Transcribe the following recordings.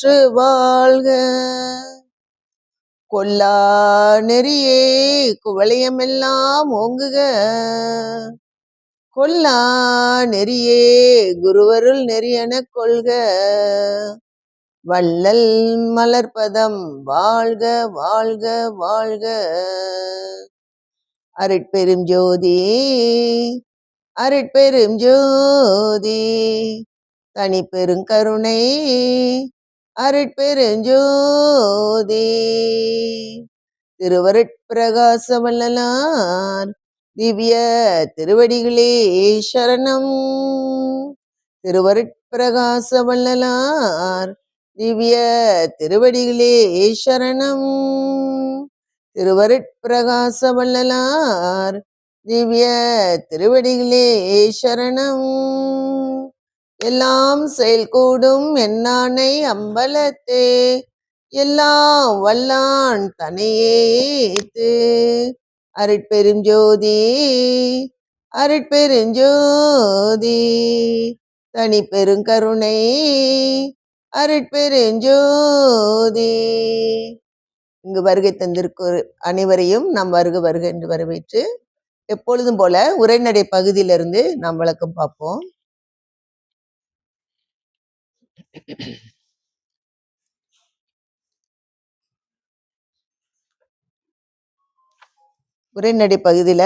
நோற்று வாழ்க. கொல்லா நெறியே குவளையமெல்லாம் ஓங்குக. கொல்லா நெறியே குருவருள் நெறியென கொள்க. வள்ளல் மலர்பதம் வாழ்க வாழ்க வாழ்க. அருட்பெரும் ஜோதி அருட்பெரும் ஜோதி தனிப்பெருங்கருணை அருட்பெருஞ்சோதி. திருவருட்பிரகாச வள்ளலார் திவ்ய திருவடிகளே சரணம். திருவருட்பிரகாச வள்ளலார் திவ்ய திருவடிகளே சரணம். திருவருட்பிரகாச வள்ளலார் திவ்ய திருவடிகளே சரணம். எல்லாம் செயல்கூடும் என்னானை அம்பலத்தே எல்லாம் வல்லான் தனையேத்து. அருட்பெரும் ஜோதி அருட்பெருஞ்சோதி தனி பெருங்கருணை அருட்பெருஞ்சோதி. இங்கு வருகை தந்திருக்கும் அனைவரையும் நாம் வருக வருக என்று வரவேற்று எப்பொழுதும் போல உரைநடை பகுதியிலிருந்து நாம் விளக்கம் பார்ப்போம். உரைநடை பகுதியில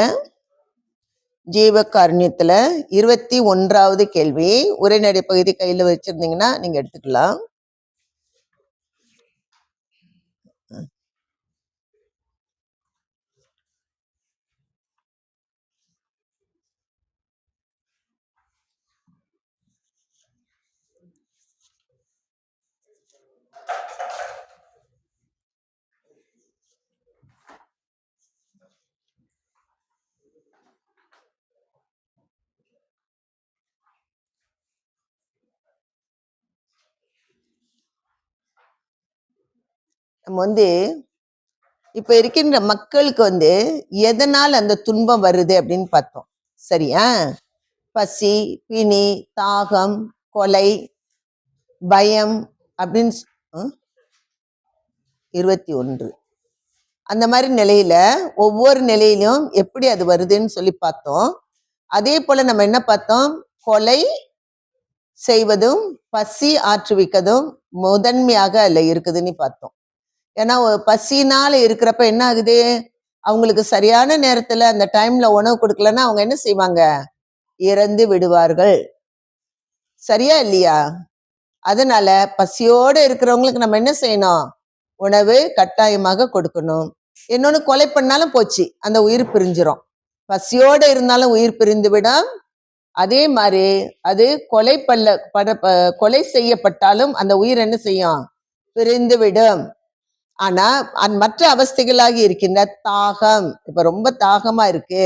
ஜீவகாருண்யத்துல 21வது கேள்வி. உரைநடை பகுதி கையில வச்சிருந்தீங்கன்னா நீங்க எடுத்துக்கலாம். நம்ம இப்ப இருக்கின்ற மக்களுக்கு எதனால் அந்த துன்பம் வருது அப்படின்னு பார்த்தோம். சரியா? பசி, பிணி, தாகம், கொலை, பயம் அப்படின்னு 21 அந்த மாதிரி நிலையில ஒவ்வொரு நிலையிலும் எப்படி அது வருதுன்னு சொல்லி பார்த்தோம். அதே போல நம்ம என்ன பார்த்தோம்? கொலை செய்வதும் பசி ஆற்றுவிக்கதும் முதன்மையாக அதுல இருக்குதுன்னு பார்த்தோம். ஏன்னா பசினால இருக்கிறப்ப என்ன ஆகுது, அவங்களுக்கு சரியான நேரத்துல அந்த டைம்ல உணவு கொடுக்கலன்னா அவங்க என்ன செய்வாங்க? இறந்து விடுவார்கள். சரியா இல்லையா? அதனால பசியோடு இருக்கிறவங்களுக்கு நம்ம என்ன செய்யணும்? உணவு கட்டாயமாக கொடுக்கணும். இன்னொன்னு, கொலை பண்ணாலும் போச்சு, அந்த உயிர் பிரிஞ்சிரும். பசியோடு இருந்தாலும் உயிர் பிரிந்து விடும். அதே மாதிரி அது கொலை செய்யப்பட்டாலும் அந்த உயிர் என்ன செய்யும்? பிரிந்து விடும். ஆனா மற்ற அவஸ்தைகளாகி இருக்கின்ற தாகம், இப்ப ரொம்ப தாகமா இருக்கு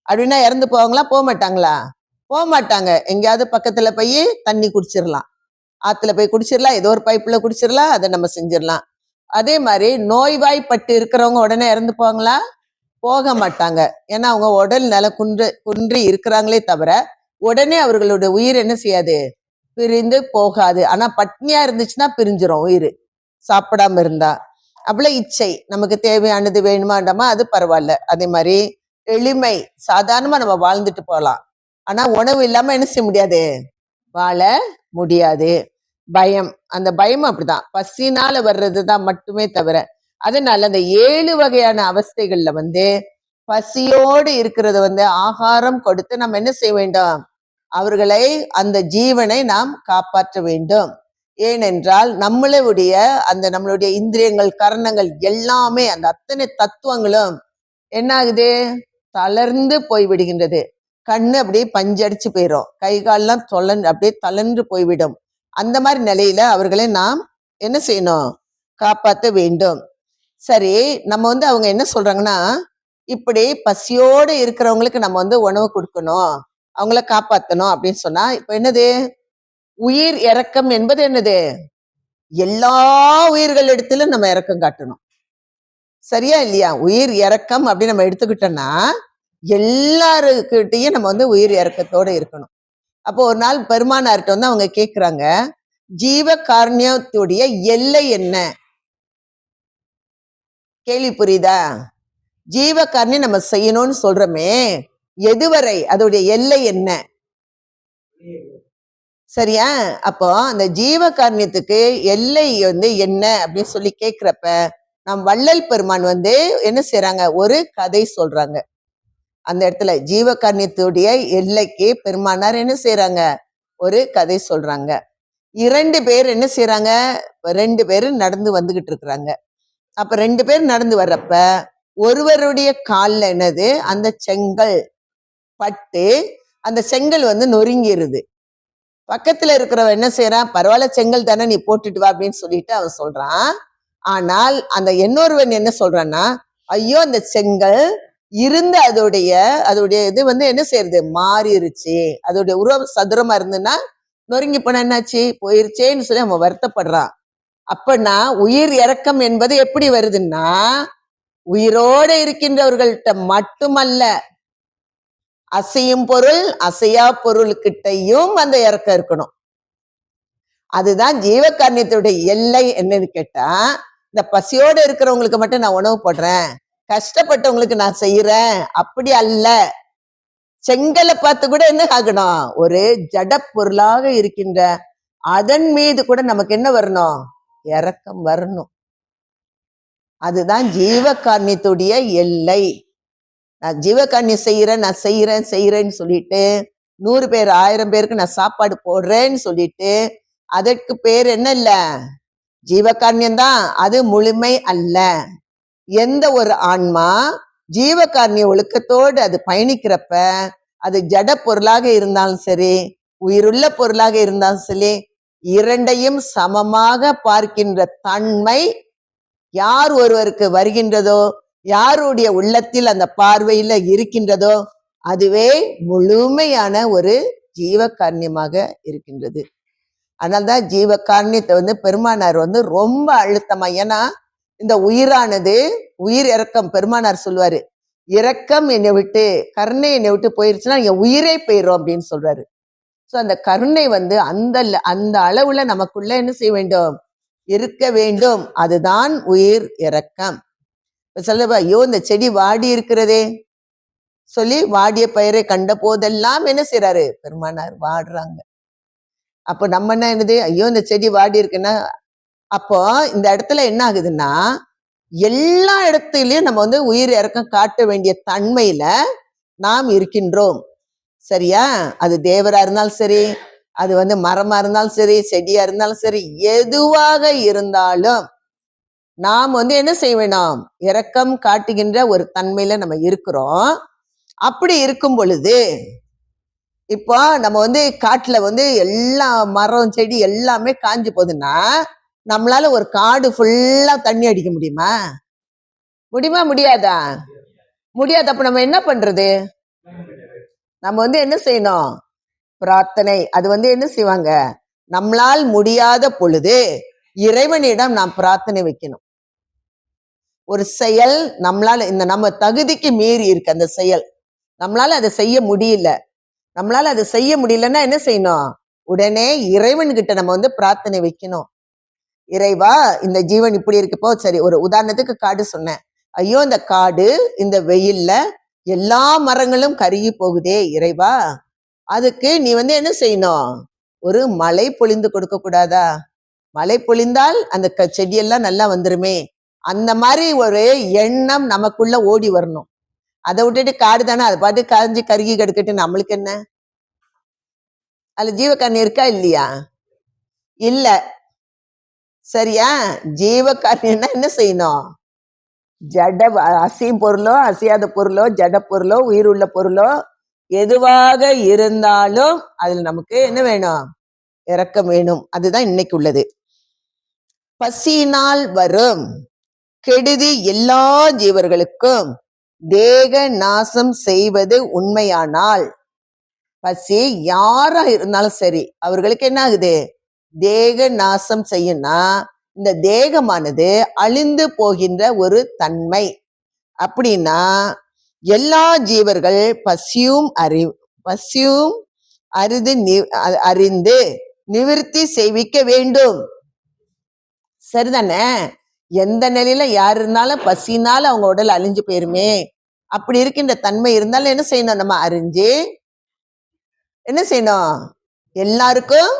அப்படின்னா இறந்து போவாங்களா? போக மாட்டாங்களா? போக மாட்டாங்க. எங்கேயாவது பக்கத்துல போய் தண்ணி குடிச்சிடலாம், ஆத்துல போய் குடிச்சிடலாம், ஏதோ ஒரு பைப்புல குடிச்சிடலாம், அதை நம்ம செஞ்சிடலாம். அதே மாதிரி நோய்வாய்ப்பட்டு இருக்கிறவங்க உடனே இறந்து போவாங்களா? போக மாட்டாங்க. ஏன்னா அவங்க உடல் நல குன்றி இருக்கிறாங்களே தவிர உடனே அவர்களுடைய உயிர் என்ன செய்யாது? பிரிந்து போகாது. ஆனா பட்னியா இருந்துச்சுன்னா பிரிஞ்சிரும் உயிர், சாப்பிடாம இருந்தா. அவ்வளவு இச்சை, நமக்கு தேவையானது வேணுமாண்டாமா, அது பரவாயில்ல. அதே மாதிரி எளிமை, சாதாரணமா நம்ம வாழ்ந்துட்டு போகலாம். ஆனா உணவு இல்லாம என்ன செய்ய முடியாது? வாழ முடியாது. பயம், அந்த பயம் அப்படிதான், பசினால வர்றதுதான் மட்டுமே தவிர. அதனால அந்த 7 வகையான அவஸ்தைகள்ல பசியோடு இருக்கிறது ஆகாரம் கொடுத்து நம்ம என்ன செய்ய வேண்டும்? அவர்களை, அந்த ஜீவனை நாம் காப்பாற்ற வேண்டும். ஏனென்றால் நம்மளுடைய இந்திரியங்கள், கரணங்கள் எல்லாமே, அந்த அத்தனை தத்துவங்களும் என்ன ஆகுது? தளர்ந்து போய்விடுகின்றது. கண்ணு அப்படியே பஞ்சடிச்சு போயிடும், கை கால்லாம் அப்படியே தளர்ந்து போய்விடும். அந்த மாதிரி நிலையில அவர்களை நாம் என்ன செய்யணும்? காப்பாற்ற வேண்டும். சரி, நம்ம அவங்க என்ன சொல்றாங்கன்னா, இப்படி பசியோடு இருக்கிறவங்களுக்கு நம்ம உணவு கொடுக்கணும், அவங்கள காப்பாற்றணும் அப்படின்னு சொன்னா, இப்ப என்னது? உயிர் இரக்கம் என்பது என்னது? எல்லா உயிர்கள் இடத்துல நம்ம இரக்கம் காட்டணும். சரியா இல்லையா? உயிர் இரக்கம் அப்படின்னு நம்ம எடுத்துக்கிட்டோம்னா எல்லாருக்கிட்டையும் நம்ம உயிர் இரக்கத்தோட இருக்கணும். அப்போ ஒரு நாள் பெருமானார்கிட்ட அவங்க கேட்குறாங்க, ஜீவ காருண்யத்துடைய எல்லை என்ன? கேள்வி புரியுதா? ஜீவ காருண்யம் நம்ம செய்யணும்னு சொல்றோமே, எதுவரை அதோடைய எல்லை என்ன? சரியா? அப்போ அந்த ஜீவ காருண்யத்துக்கு எல்லை என்ன அப்படின்னு சொல்லி கேக்குறப்ப நம் வள்ளல் பெருமான் என்ன செய்யறாங்க, ஒரு கதை சொல்றாங்க. அந்த இடத்துல ஜீவ காருண்யத்துடைய எல்லைக்கு பெருமானார் என்ன செய்யறாங்க, ஒரு கதை சொல்றாங்க. 2 பேர் என்ன செய்யறாங்க, 2 பேரும் நடந்து வந்துகிட்டு இருக்கிறாங்க. அப்ப 2 பேர் நடந்து வர்றப்ப ஒருவருடைய கால்ல என்னது, அந்த செங்கல் பட்டு அந்த செங்கல் நொறுங்கிருது. பக்கத்துல இருக்கிறவன் என்ன செய்யறான், பரவாயில்ல செங்கல் தானே, நீ போட்டுட்டு வா அப்படின்னு சொல்லிட்டு அவன் சொல்றான். ஆனால் அந்த இன்னொருவன் என்ன சொல்றான்னா, ஐயோ அந்த செங்கல் இருந்த அதோடைய இது என்ன செய்யறது, மாறிடுச்சு. அதோடைய உருவம் சதுரமா இருந்துன்னா நொறுங்கி போனா என்னாச்சு, போயிருச்சேன்னு சொல்லி அவன் வருத்தப்படுறான். அப்பனா உயிர் இறக்கம் என்பது எப்படி வருதுன்னா, உயிரோட இருக்கின்றவர்கள்ட்ட மட்டுமல்ல, அசையும் பொருள் அசையா பொருள்கிட்டையும் அந்த இறக்கம் இருக்கணும். அதுதான் ஜீவகாருண்யத்துடைய எல்லை என்னன்னு கேட்டா, இந்த பசியோட இருக்கிறவங்களுக்கு மட்டும் நான் உணவு போடுறேன், கஷ்டப்பட்டவங்களுக்கு நான் செய்யறேன், அப்படி அல்ல. செங்கலை பார்த்து கூட என்ன ஆகணும், ஒரு ஜட பொருளாக இருக்கின்ற அதன் மீது கூட நமக்கு என்ன வரணும், இறக்கம் வரணும். அதுதான் ஜீவகாருண்யத்துடைய எல்லை. நான் ஜீவகாருண்யம் செய்யறேன், நான் செய்யறேன்னு சொல்லிட்டு 100 பேர் 1000 பேருக்கு நான் சாப்பாடு போடுறேன்னு சொல்லிட்டு அதற்கு பேர் என்ன இல்ல, ஜீவகாருண்யம் தான். அது முழுமை அல்ல. எந்த ஒரு ஆன்மா ஜீவகாருண்ய ஒழுக்கத்தோடு அது பயணிக்கிறப்ப, அது ஜட பொருளாக இருந்தாலும் சரி, உயிருள்ள பொருளாக இருந்தாலும் சரி, இரண்டையும் சமமாக பார்க்கின்ற தன்மை யார் ஒருவருக்கு வருகின்றதோ, யாருடைய உள்ளத்தில் அந்த பார்வையில இருக்கின்றதோ, அதுவே முழுமையான ஒரு ஜீவகாருண்யமாக இருக்கின்றது. அதனால்தான் ஜீவகாருண்யத்தை பெருமானார் ரொம்ப அழுத்தமா, ஏன்னா இந்த உயிரானது, உயிர் இறக்கம் பெருமானார் சொல்லுவாரு, இரக்கம் என்னை விட்டு, கருணை என்னை விட்டு போயிருச்சுன்னா என் உயிரே போயிடும் அப்படின்னு சொல்றாரு. சோ அந்த கருணை அந்த அளவுல நமக்குள்ள என்ன செய்ய வேண்டும், இருக்க வேண்டும். அதுதான் உயிர் இரக்கம். சொல்ல, ஐயோ இந்த செடி வாடி இருக்கிறதே சொல்லி வாடிய பயிரை கண்ட போதெல்லாம் என்ன செய்யறாரு பெருமானார், வாடுறாங்க. அப்போ நம்ம என்னது, ஐயோ இந்த செடி வாடி இருக்குன்னா, அப்போ இந்த இடத்துல என்ன ஆகுதுன்னா, எல்லா இடத்துலயும் நம்ம உயிர் இறக்கம் காட்ட வேண்டிய தன்மையில நாம் இருக்கின்றோம். சரியா? அது தேவரா இருந்தாலும் சரி, அது மரமா இருந்தாலும் சரி, செடியா இருந்தாலும் சரி, எதுவாக இருந்தாலும் நாம் என்ன செய்ய வேணும், இரக்கம் காட்டுகின்ற ஒரு தன்மையில நம்ம இருக்கிறோம். அப்படி இருக்கும் பொழுது இப்போ நம்ம காட்டுல எல்லா மரம் செடி எல்லாமே காஞ்சு போகுதுன்னா, நம்மளால ஒரு காடு ஃபுல்லா தண்ணி அடிக்க முடியுமா? முடியாதா? முடியாது. அப்ப நம்ம என்ன பண்றது, நம்ம என்ன செய்யணும், பிரார்த்தனை. அது என்ன செய்வாங்க, நம்மளால் முடியாத பொழுது இறைவனிடம் நாம் பிரார்த்தனை வைக்கணும். ஒரு செயல் நம்மளால, நம்ம தகுதிக்கு மீறி இருக்கு அந்த செயல், நம்மளால அதை செய்ய முடியல. நம்மளால அதை செய்ய முடியலன்னா என்ன செய்யணும், உடனே இறைவன்கிட்ட நம்ம பிரார்த்தனை வைக்கணும். இறைவா இந்த ஜீவன் இப்படி இருக்குப்போ, சரி ஒரு உதாரணத்துக்கு காடு சொன்னேன், ஐயோ இந்த காடு இந்த வெயில்ல எல்லா மரங்களும் கருகி போகுதே இறைவா, அதுக்கு நீ என்ன செய்யணும், ஒரு மழை பொழிந்து கொடுக்க கூடாதா? மழை பொழிந்தால் அந்த செடியெல்லாம் நல்லா வந்துருமே. அந்த மாதிரி ஒரு எண்ணம் நமக்குள்ள ஓடி வரணும். அதை விட்டுட்டு காடு தானே அதை பாட்டு காஞ்சி கருகி கெடுக்கட்டு, நம்மளுக்கு என்ன, அதுல ஜீவகாருண்யம் இருக்கா இல்லையா? இல்ல. சரியா? ஜீவகாருண்யம்னா என்ன செய்யணும், ஜட அசையும் பொருளோ அசையாத பொருளோ ஜட பொருளோ உயிர் உள்ள பொருளோ எதுவாக இருந்தாலும் அதுல நமக்கு என்ன வேணும், இரக்கம் வேணும். அதுதான் இன்னைக்கு உள்ளது. பசியினால் வரும் கெடுதி எல்லா ஜீவர்களுக்கும் தேக நாசம் செய்வது உண்மையானால், பசி யாரா இருந்தாலும் சரி அவர்களுக்கு என்ன ஆகுது, தேக நாசம் செய்யும்னா, இந்த தேகமானது அழிந்து போகின்ற ஒரு தன்மை. அப்படின்னா எல்லா ஜீவர்கள் பசியும் அறிந்து நிவிருத்தி செய்விக்க வேண்டும். சரிதானே? எந்த நிலையில யார் இருந்தாலும் பசினால அவங்க உடல் அழிஞ்சு போயிருமே. அப்படி இருக்கின்ற தன்மை இருந்தாலும் என்ன செய்யணும்? நம்ம அறிஞ்சு என்ன செய்யணும்? எல்லாருக்கும்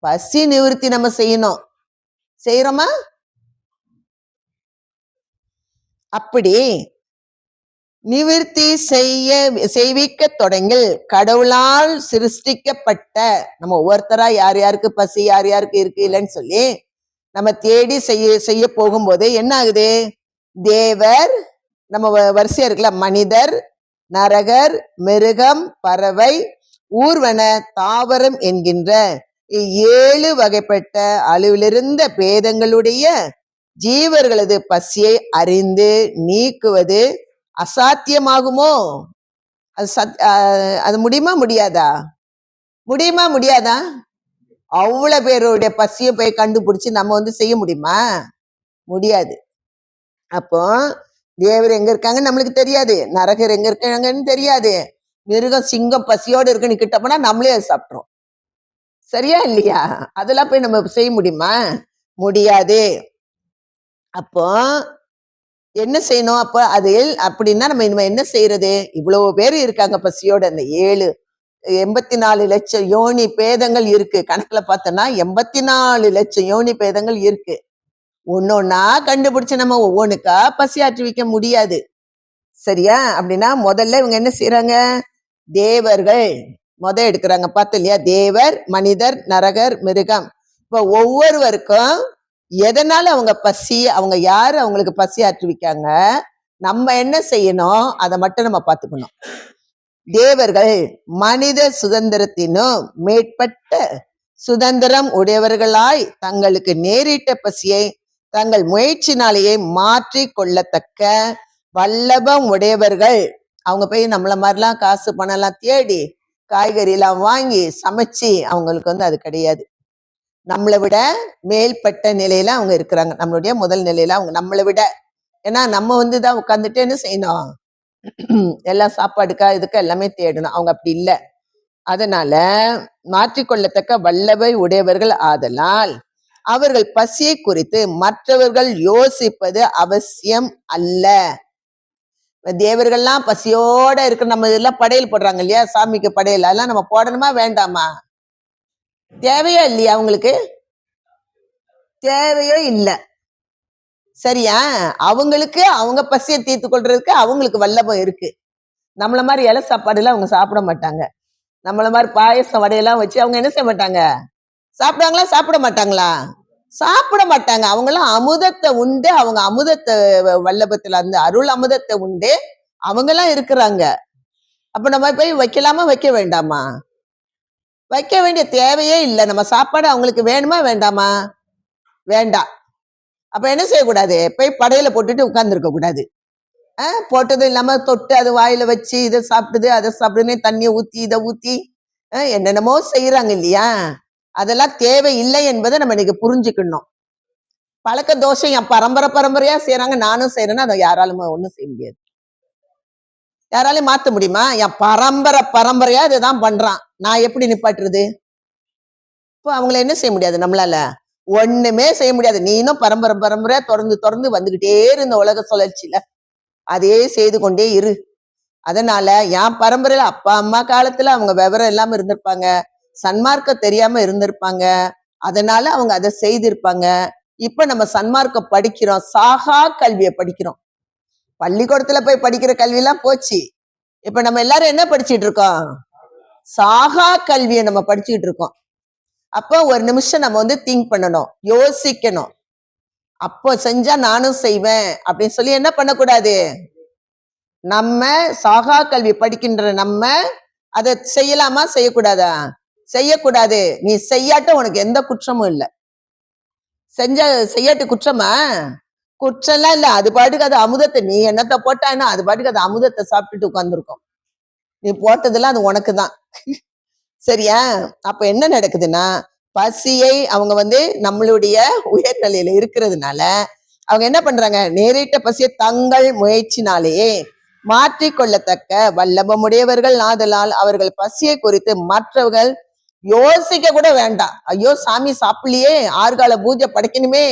பசி நிவிருத்தி நம்ம செய்யணும். செய்யறோமா? அப்படி நிவிருத்தி செய்விக்க தொடங்கில் கடவுளால் சிருஷ்டிக்கப்பட்ட நம்ம ஒவ்வொருத்தரா யார் யாருக்கு பசி யார் யாருக்கு இருக்கு இல்லைன்னு சொல்லி நம்ம தேடி செய்ய போகும்போது என்ன ஆகுது? தேவர் நம்ம வரிசையா இருக்குல்ல, மனிதர், நரகர், மிருகம், பறவை, ஊர்வன, தாவரம் என்கின்ற 7 வகைப்பட்ட அளவிலிருந்த பேதங்களுடைய ஜீவர்களது பசியை அறிந்து நீக்குவது அசாத்தியமாகுமோ? அது முடியுமா முடியாதா? முடியுமா முடியாதா? அவ்வளவு பேருடைய பசியை போய் கண்டுபிடிச்சு நம்ம செய்ய முடியுமா? முடியாது. அப்போ தேவர் எங்க இருக்காங்கன்னு நம்மளுக்கு தெரியாது, நரகர் எங்க இருக்காங்கன்னு தெரியாது, மிருகம் சிங்கம் பசியோடு இருக்குன்னு கிட்ட போனா நம்மளே அதை சாப்பிட்றோம். சரியா இல்லையா? அதெல்லாம் போய் நம்ம செய்ய முடியுமா? முடியாது. அப்போ என்ன செய்யணும்? அப்ப அது அப்படின்னா நம்ம இனிமே என்ன செய்யறது? இவ்வளவு பேர் இருக்காங்க பசியோட. அந்த 84 லட்சம் யோனி பேதங்கள் இருக்கு. கணக்குல பார்த்தோம்னா 84 லட்சம் யோனி பேதங்கள் இருக்கு. ஒன்னொன்னா கண்டுபிடிச்சு நம்ம ஒவ்வொன்றுக்கா பசி ஆற்றுவிக்க முடியாது. சரியா? அப்படின்னா முதல்ல இவங்க என்ன செய்யறாங்க? தேவர்கள் எடுக்கிறாங்க. பார்த்து இல்லையா? தேவர், மனிதர், நரகர், மிருகம். இப்ப ஒவ்வொருவருக்கும் எதனால அவங்க யாரு அவங்களுக்கு பசி ஆற்றுவிக்காங்க, நம்ம என்ன செய்யணும் அதை மட்டும் நம்ம பார்த்துக்கணும். தேவர்கள் மனித சுதந்திரத்தினும் மேற்பட்ட சுதந்திரம் உடையவர்களாய் தங்களுக்கு நேரிட்ட பசியை தங்கள் முயற்சினாலேயே மாற்றி கொள்ளத்தக்க வல்லபம் உடையவர்கள். அவங்க போய் நம்மள மாதிரிலாம் காசு பணம் எல்லாம் தேடி காய்கறி எல்லாம் வாங்கி சமைச்சு அவங்களுக்கு அது கிடையாது. நம்மளை விட மேல்பட்ட நிலையில அவங்க இருக்கிறாங்க. நம்மளுடைய முதல் நிலையில அவங்க நம்மளை விட, ஏன்னா நம்ம தான் உட்கார்ந்துட்டு என்ன செய்யணும்? எல்லாம் சாப்பாடுக்கா இதுக்கு எல்லாமே தேடணும். அவங்க அப்படி இல்லை. அதனால மாற்றிக்கொள்ளத்தக்க வல்லவை உடையவர்கள் ஆதலால் அவர்கள் பசியை குறித்து மற்றவர்கள் யோசிப்பது அவசியம் அல்ல. தேவர்கள்லாம் பசியோட இருக்கிற நம்ம இதெல்லாம் படையல் போடுறாங்க இல்லையா? சாமிக்கு படையல், அதெல்லாம் நம்ம போடணுமா வேண்டாமா? தேவையோ இல்லையா? அவங்களுக்கு தேவையோ இல்லை. சரியா? அவங்களுக்கு அவங்க பசியை தீர்த்து கொள்றதுக்கு அவங்களுக்கு வல்லபம் இருக்கு. நம்மள மாதிரி இலை சாப்பாடு எல்லாம் அவங்க சாப்பிட மாட்டாங்க. நம்மள மாதிரி பாயசம் வடையெல்லாம் வச்சு அவங்க என்ன செய்ய மாட்டாங்க? சாப்பிடுவாங்களா? சாப்பிட மாட்டாங்களா? சாப்பிட மாட்டாங்க. அவங்களாம் அமுதத்தை உண்டு. அவங்க அமுதத்தை வல்லபத்துல அந்த அருள் அமுதத்தை உண்டு அவங்கெல்லாம் இருக்கிறாங்க. அப்ப நம்ம போய் வைக்கலாமா வைக்க வேண்டாமா? வைக்க வேண்டிய தேவையே இல்லை. நம்ம சாப்பாடு அவங்களுக்கு வேணுமா வேண்டாமா? வேண்டாம். அப்ப என்ன செய்யக்கூடாது? போய் படையில போட்டுட்டு உட்கார்ந்துருக்க கூடாது. போட்டதும் இல்லாம தொட்டு அது வாயில வச்சு இதை சாப்பிடுது அதை சாப்பிடுன்னு தண்ணியை ஊத்தி இதை ஊத்தி என்னென்னமோ செய்யறாங்க இல்லையா? அதெல்லாம் தேவை இல்லை என்பதை நம்ம இன்னைக்கு புரிஞ்சுக்கணும். பழக்க தோஷம் என் பரம்பரையா செய்யறாங்க, நானும் செய்யறேன்னா அதை யாராலும் ஒண்ணும் செய்ய முடியாது. யாராலையும் மாத்த முடியுமா? என் பரம்பரையா இதுதான் பண்றான், நான் எப்படி நிப்பாட்டுறது? இப்போ அவங்கள என்ன செய்ய முடியாது? நம்மளால ஒண்ணுமே செய்ய முடியாது. நீனும் பரம்பரையா தொடர்ந்து வந்துகிட்டே இருந்த உலக சுழற்சியில அதே செய்து கொண்டே இரு. அதனால என் பரம்பரையில அப்பா அம்மா காலத்துல அவங்க விவரம் இல்லாம இருந்திருப்பாங்க, சன்மார்க்கம் தெரியாம இருந்திருப்பாங்க, அதனால அவங்க அதை செய்திருப்பாங்க. இப்ப நம்ம சன்மார்க்கம் படிக்கிறோம், சாகா கல்வியை படிக்கிறோம். பள்ளிக்கூடத்துல போய் படிக்கிற கல்வி எல்லாம் போச்சு. இப்ப நம்ம எல்லாரும் என்ன படிச்சுட்டு இருக்கோம்? சாகா கல்வியை நம்ம படிச்சுட்டு இருக்கோம். அப்போ ஒரு நிமிஷம் நம்ம திங்க் பண்ணணும், யோசிக்கணும். அப்போ செஞ்சா நானும் செய்வேன் அப்படின்னு சொல்லி என்ன பண்ணக்கூடாது? நம்ம சாகா கல்வி படிக்கின்ற நம்ம அதை செய்யலாமா செய்யக்கூடாதா? செய்யக்கூடாது. நீ செய்யாட்ட உனக்கு எந்த குற்றமும் இல்லை. செய்யாட்டு குற்றமா? குற்றம்லாம் இல்லை. அது பாட்டுக்கு அது அமுதத்தை, நீ என்னத்தை போட்டான்னா அது பாட்டுக்கு அது அமுதத்தை சாப்பிட்டுட்டு உட்கார்ந்துருக்கும். நீ போட்டதெல்லாம் அது உனக்கு தான். சரியா? அப்ப என்ன நடக்குதுன்னா, பசியை அவங்க நம்மளுடைய உயர்நிலையில இருக்கிறதுனால அவங்க என்ன பண்றாங்க? நேரிட்ட பசியை தங்கள் முயற்சினாலேயே மாற்றிக்கொள்ளத்தக்க வல்லபமுடையவர்கள் ஆதலால் அவர்கள் பசியை குறித்து மற்றவர்கள் யோசிக்க கூட வேண்டாம். ஐயோ சாமி சாப்பிடலையே, ஆறுகால பூஜை படைக்கணுமே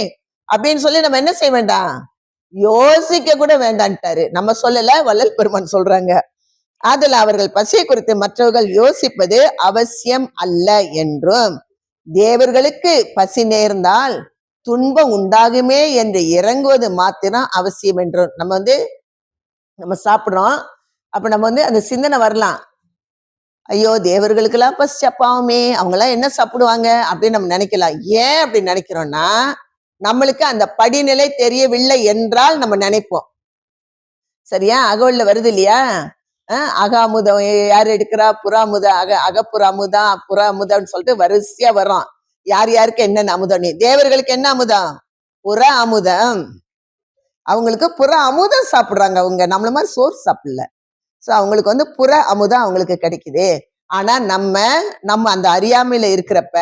அப்படின்னு சொல்லி நம்ம என்ன செய்ய வேண்டாம், யோசிக்க கூட வேண்டான்ட்டாரு. நம்ம சொல்லல, வள்ளல் பெருமான் சொல்றாங்க. அதில் அவர்கள் பசியை குறித்து மற்றவர்கள் யோசிப்பது அவசியம் அல்ல என்றும், தேவர்களுக்கு பசி நேர்ந்தால் துன்பம் உண்டாகுமே என்று இறங்குவது மாத்திரம் அவசியம் என்றும். நம்ம சாப்பிடுறோம், அப்ப நம்ம அந்த சிந்தனை வரலாம், ஐயோ தேவர்களுக்கெல்லாம் பசிச்சா பாவமே, அவங்கெல்லாம் என்ன சாப்பிடுவாங்க அப்படின்னு நம்ம நினைக்கலாம். ஏன் அப்படி நினைக்கிறோம்னா, நம்மளுக்கு அந்த படிநிலை தெரியவில்லை என்றால் நம்ம நினைப்போம். சரியா? அகவல்ல வருது இல்லையா, அகாமுதம் யார் எடுக்கிறா, புறாமுத அகப்புறாமுதா புறாமுதம்னு சொல்லிட்டு வரிசையா வரும். யார் யாருக்கு என்னென்ன அமுதம். தேவர்களுக்கு என்ன அமுதம்? புற அமுதம். அவங்களுக்கு புற அமுதம் சாப்பிடுறாங்க. அவங்க நம்மள மாதிரி சோறு சாப்பிடல. சோ அவங்களுக்கு புற அமுதம் அவங்களுக்கு கிடைக்குது. ஆனா நம்ம அந்த அறியாமையில இருக்கிறப்ப,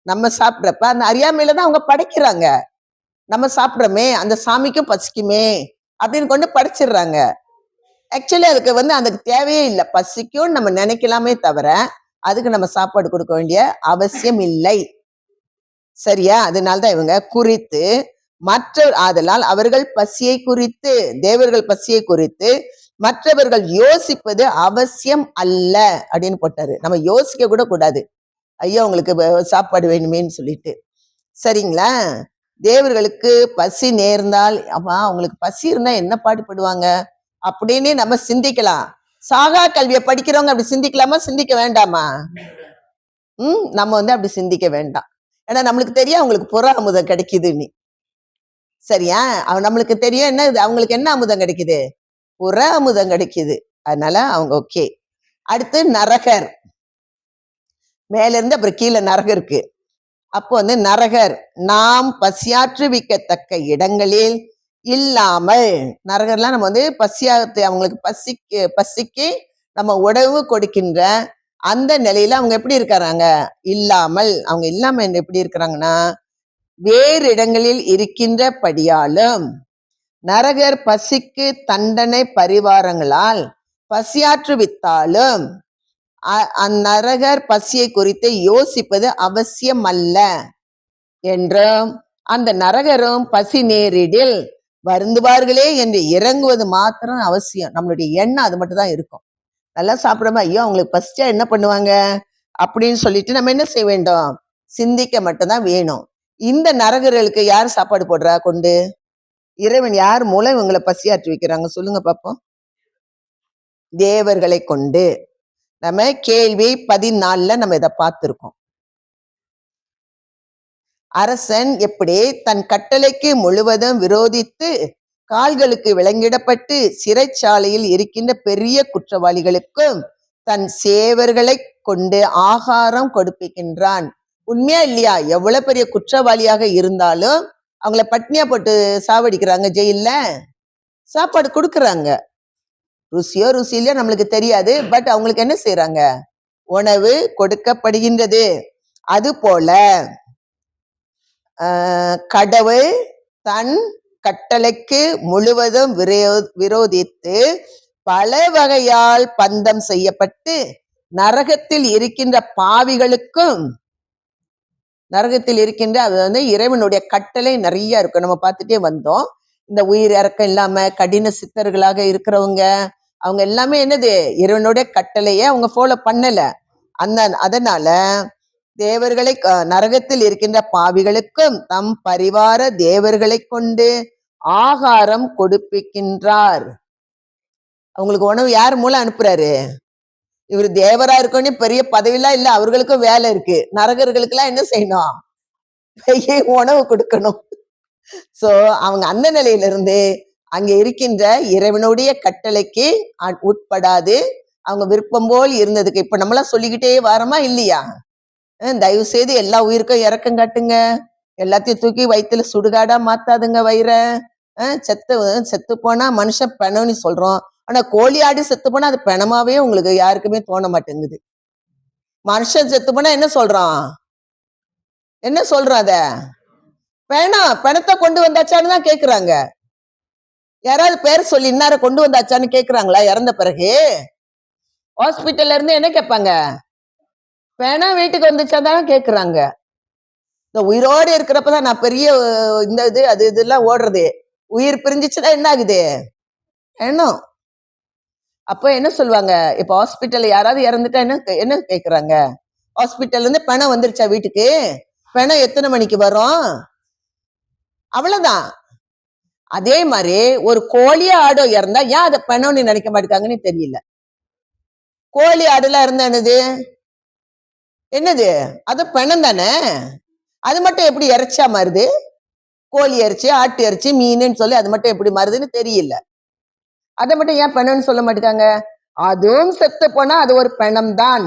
நம்ம சாப்பிடுறப்ப அந்த அறியாமையில தான் அவங்க படைக்கிறாங்க. நம்ம சாப்பிடுறோமே, அந்த சாமிக்கும் பசிக்குமே அப்படின்னு கொண்டு படைச்சிடுறாங்க. ஆக்சுவலி அதுக்கு தேவையே இல்லை. பசிக்கும் நம்ம நினைக்கலாமே தவிர அதுக்கு நம்ம சாப்பாடு கொடுக்க வேண்டிய அவசியம் இல்லை. சரியா? அதனால்தான் இவங்க குறித்து ஆதலால் அவர்கள் பசியை குறித்து, தேவர்கள் பசியை குறித்து மற்றவர்கள் யோசிப்பது அவசியம் அல்ல அப்படின்னு போட்டாரு. நம்ம யோசிக்க கூட கூடாது, ஐயோ உங்களுக்கு சாப்பாடு வேணுமேன்னு சொல்லிட்டு. சரிங்களா? தேவர்களுக்கு பசி நேர்ந்தால், அப்பா அவங்களுக்கு பசி இருந்தா என்ன பாடுபடுவாங்க அப்படின்னு நம்ம சிந்திக்கலாம். சாகா கல்வியை படிக்கிறவங்க அப்படி சிந்திக்கலாமா, சிந்திக்க வேண்டாமா? நம்ம அப்படி சிந்திக்க வேண்டாம். ஏன்னா நம்மளுக்கு தெரியும் அவங்களுக்கு புற அமுதம் கிடைக்குதுன்னு. சரியா? நம்மளுக்கு தெரியும் என்ன, அவங்களுக்கு என்ன அமுதம் கிடைக்குது, புற அமுதம் கிடைக்குது. அதனால அவங்க ஓகே. அடுத்து நரகர். மேல இருந்து அப்புறம் கீழே நரகர் இருக்கு. அப்போ நரகர் நாம் பசியாற்றுவிக்கத்தக்க இடங்களில் இல்லாமல், நரகர்லாம் நம்ம பசியாத்து அவங்களுக்கு பசிக்கு நம்ம உணவு கொடுக்கின்ற அந்த நிலையில அவங்க எப்படி இருக்கிறாங்க, இல்லாமல். அவங்க இல்லாம எப்படி இருக்கிறாங்கன்னா, வேறு இடங்களில் இருக்கின்றபடியாலும் நரகர் பசிக்கு தண்டனை பரிவாரங்களால் பசியாற்றுவித்தாலும் அந்நரகர் பசியை குறித்து யோசிப்பது அவசியம் அல்ல என்றும், அந்த நரகரும் பசி நேரிடில் வருந்துவார்களே என்று இறங்குவது மாத்திரம் அவசியம். நம்மளுடைய எண்ணம் அது மட்டும் தான் இருக்கும். நல்லா சாப்பிடாம ஐயோ அவங்களுக்கு பசிச்சா என்ன பண்ணுவாங்க அப்படின்னு சொல்லிட்டு நம்ம என்ன செய்ய வேண்டும், சிந்திக்க மட்டும்தான் வேணும். இந்த நரகர்களுக்கு யார் சாப்பாடு போடுறா கொண்டு? இறைவன் யார் மூலம் இவங்களை பசியாற்றி வைக்கிறாங்க சொல்லுங்க பாப்போம்? தேவர்களை கொண்டு. நம்ம கேள்வி 14 நம்ம இதை பார்த்திருக்கோம். அரசன் எப்படி தன் கட்டளைக்கு முழுவதும் விரோதித்து கால்களுக்கு விலங்கிடப்பட்டு சிறைச்சாலையில் இருக்கின்ற பெரிய குற்றவாளிகளுக்கும் தன் சேவர்களை கொண்டு ஆகாரம் கொடுப்பிக்கின்றான். உண்மையா இல்லையா? எவ்வளவு பெரிய குற்றவாளியாக இருந்தாலும் அவங்கள பட்னியா போட்டு சாவடிக்கிறாங்க, ஜெயில சாப்பாடு கொடுக்கறாங்க. ருசியோ ருசியிலோ நம்மளுக்கு தெரியாது, பட் அவங்களுக்கு என்ன செய்யறாங்க, உணவு கொடுக்கப்படுகின்றது. அது போல கடவுள் தன் கட்டளைக்கு முழுவதும் விரோதித்து பல வகையால் பந்தம் செய்யப்பட்டு நரகத்தில் இருக்கின்ற பாவிகளுக்கும், நரகத்தில் இருக்கின்ற அது இறைவனுடைய கட்டளை நிறைய இருக்கு, நம்ம பார்த்துட்டே வந்தோம். இந்த உயிர் இறக்கம் இல்லாம கடின சித்தர்களாக இருக்கிறவங்க அவங்க எல்லாமே என்னது, இறைவனுடைய கட்டளைய அவங்க ஃபாலோ பண்ணல. அதனால தேவர்களை நரகத்தில் இருக்கின்ற பாவிகளுக்கும் தம் பரிவார தேவர்களை கொண்டு ஆகாரம் கொடுப்பிக்கின்றார். அவங்களுக்கு உணவு யார் மூலம் அனுப்புறாரு? இவர் தேவரா இருக்கணும், பெரிய பதவியெல்லாம் இல்ல, அவர்களுக்கும் வேலை இருக்கு. நரகர்களுக்கு எல்லாம் என்ன செய்யணும், உணவு கொடுக்கணும். சோ அவங்க அந்த நிலையில இருந்து அங்க இருக்கின்ற இறைவனுடைய கட்டளைக்கு உட்படாது அவங்க விருப்பம் போல் இருந்ததுக்கு இப்ப நம்மளாம் சொல்லிக்கிட்டே வாரமா இல்லையா? தயவு செய்து எல்லா உயிருக்கும் இறக்கம் காட்டுங்க, எல்லாத்தையும் தூக்கி வயிற்றுல சுடுகாடா மாத்தாதுங்க வயிற. செத்து போனா மனுஷன் பெணம்னு சொல்றோம், ஆனா கோழி ஆடி செத்து போனா அது பெணமாவே உங்களுக்கு யாருக்குமே தோண மாட்டேங்குது. மனுஷன் செத்து போனா என்ன சொல்றான், அத பெணத்தை கொண்டு வந்தாச்சான்னு தான் கேக்குறாங்க. யாராவது பேர் சொல்லி இன்னார கொண்டு வந்தாச்சான்னு கேக்குறாங்களா? இறந்த பிறகு ஹாஸ்பிட்டல்ல இருந்து என்ன கேட்பாங்க, பிணம் வீட்டுக்கு வந்துச்சாதான் கேக்குறாங்க. இந்த உயிரோடு இருக்கிறப்பதான் நான் பெரிய இந்த இது அது இதெல்லாம் ஓடுறது. உயிர் பிரிஞ்சிச்சுன்னா என்ன ஆகுது? பிணம். அப்ப என்ன சொல்லுவாங்க? இப்ப ஹாஸ்பிட்டல்ல யாராவது இறந்துட்டா என்ன என்ன கேக்குறாங்க? ஹாஸ்பிட்டல்ல இருந்து பிணம் வந்துருச்சா வீட்டுக்கு? பிணம் எத்தனை மணிக்கு வரும்? அவ்வளவுதான். அதே மாதிரி ஒரு கோழியோ ஆடோ இறந்தா ஏன் அதை பிணம்னு நினைக்க மாட்டாங்கன்னு தெரியல. கோழி ஆடுலாம் இருந்தா என்னது அது பிணம் தானே. அது மட்டும் எப்படி இறைச்சா மாறுது? கோழி இறைச்சி, ஆட்டு இறைச்சி, மீனுன்னு சொல்லி அது மட்டும் எப்படி மாறுதுன்னு தெரியல. அதை மட்டும் ஏன் பிணம்னு சொல்ல மாட்டேங்காங்க? அதுவும் செத்து போனா அது ஒரு பிணம் தான்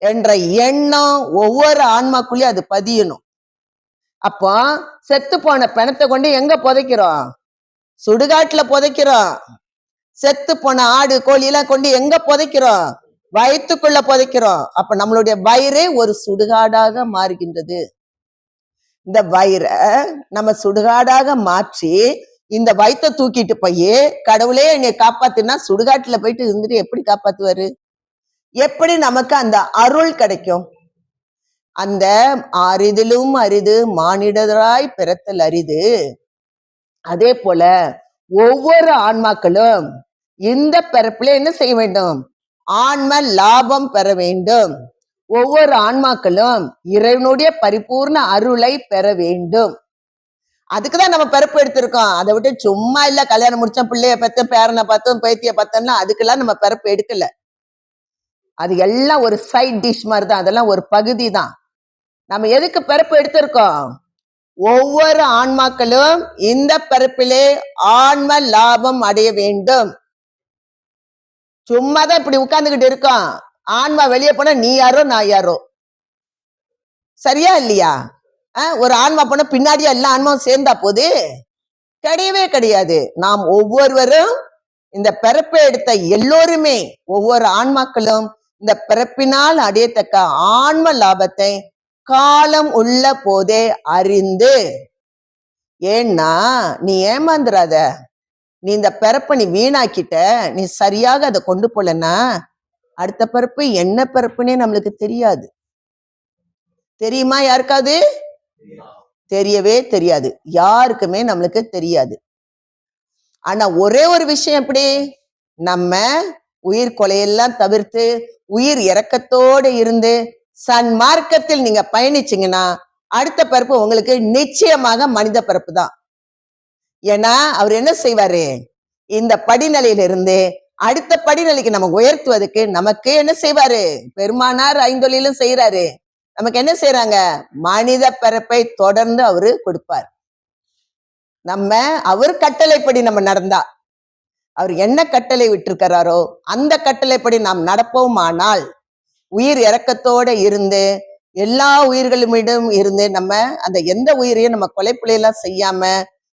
என்ற எண்ணம் ஒவ்வொரு ஆன்மாக்குள்ளேயும் அது பதியணும். அப்போ செத்து போன பிணத்தை கொண்டு எங்க புதைக்கிறோம்? சுடுகாட்டுல புதைக்கிறோம். செத்து போன ஆடு கோழி எல்லாம் கொண்டு எங்க புதைக்கிறோம்? வயிற்றுக்குள்ள புதைக்கிறோம். அப்ப நம்மளுடைய வயிறு ஒரு சுடுகாடாக மாறுகின்றது. இந்த வயிறை நம்ம சுடுகாடாக மாற்றி இந்த வயிற்றை தூக்கிட்டு போய் கடவுளே என்னை காப்பாத்துனா சுடுகாட்டுல போயிட்டு இருந்துட்டு எப்படி காப்பாத்துவாரு? எப்படி நமக்கு அந்த அருள் கிடைக்கும்? அந்த அரிதிலும் அரிது மானிடராய் பிறத்தல் அரிது. அதே போல ஒவ்வொரு ஆன்மாக்களும் இந்த பிறப்புல என்ன செய்ய வேண்டும்? ஆன்ம லாபம் பெற வேண்டும். ஒவ்வொரு ஆன்மாக்களும் இறைவனுடைய பரிபூர்ண அருளை பெற வேண்டும். அதுக்குதான் நம்ம பிறப்பு எடுத்திருக்கோம். அதை விட்டு சும்மா இல்ல கல்யாணம் முடிச்சோம், பிள்ளைய பத்தோம், பேரனை பார்த்தோம், பேத்திய பார்த்தோம்னா அதுக்கெல்லாம் நம்ம பிறப்பு எடுக்கல. அது எல்லாம் ஒரு சைட் டிஷ் மாதிரி தான். அதெல்லாம் ஒரு பகுதி தான். நம்ம எதுக்கு பிறப்பு எடுத்திருக்கோம்? ஒவ்வொரு ஆன்மாக்களும் இந்த பிறப்பிலே ஆன்ம லாபம் அடைய வேண்டும். சும்மாதான் இப்படி உட்கார்ந்துகிட்டு இருக்கோம். ஆன்மா வெளியே போனா நீ யாரோ நான் யாரோ. சரியா இல்லையா? ஒரு ஆன்மா போன பின்னாடியே எல்லா ஆன்மாவும் சேர்ந்தா போது? கிடையவே கிடையாது. நாம் ஒவ்வொருவரும் இந்த பிறப்பை எடுத்த எல்லோருமே ஒவ்வொரு ஆன்மாக்களும் இந்த பிறப்பினால் அடையத்தக்க ஆன்ம லாபத்தை காலம் உள்ள போதே அறிந்து, ஏன்னா நீ ஏமாந்துராத. நீ இந்த பிறப்பை நீ வீணாக்கிட்ட, நீ சரியாக அதை கொண்டு போலன்னா அடுத்த பிறப்பு என்ன பிறப்புன்னே நம்மளுக்கு தெரியாது. தெரியுமா யாருக்காவது? தெரியவே தெரியாது. யாருக்குமே நம்மளுக்கு தெரியாது. ஆனா ஒரே ஒரு விஷயம் எப்படி? நம்ம உயிர் கொலையெல்லாம் தவிர்த்து உயிர் இரக்கத்தோடு இருந்து சன்மார்க்கத்தில் நீங்க பயணிச்சீங்கன்னா அடுத்த பிறப்பு உங்களுக்கு நிச்சயமாக மனித பிறப்பு தான். ஏன்னா அவர் என்ன செய்வாரு? இந்த படிநிலையிலிருந்து அடுத்த படிநிலைக்கு நம்ம உயர்த்துவதற்கு நமக்கு என்ன செய்வாரு? பெருமானார் ஐந்தொழிலும் செய்யறாரு. நமக்கு என்ன செய்யறாங்க? மனித பிறப்பை தொடர்ந்து அவரு கொடுப்பார். நம்ம அவர் கட்டளைப்படி நம்ம நடந்தா, அவர் என்ன கட்டளை விட்டிருக்கிறாரோ அந்த கட்டளைப்படி நாம் நடப்போமானால் உயிர் இரக்கத்தோட இருந்து எல்லா உயிர்களுமிடம் இருந்து நம்ம அந்த எந்த உயிரையும் நம்ம கொலைப்புலையெல்லாம் செய்யாம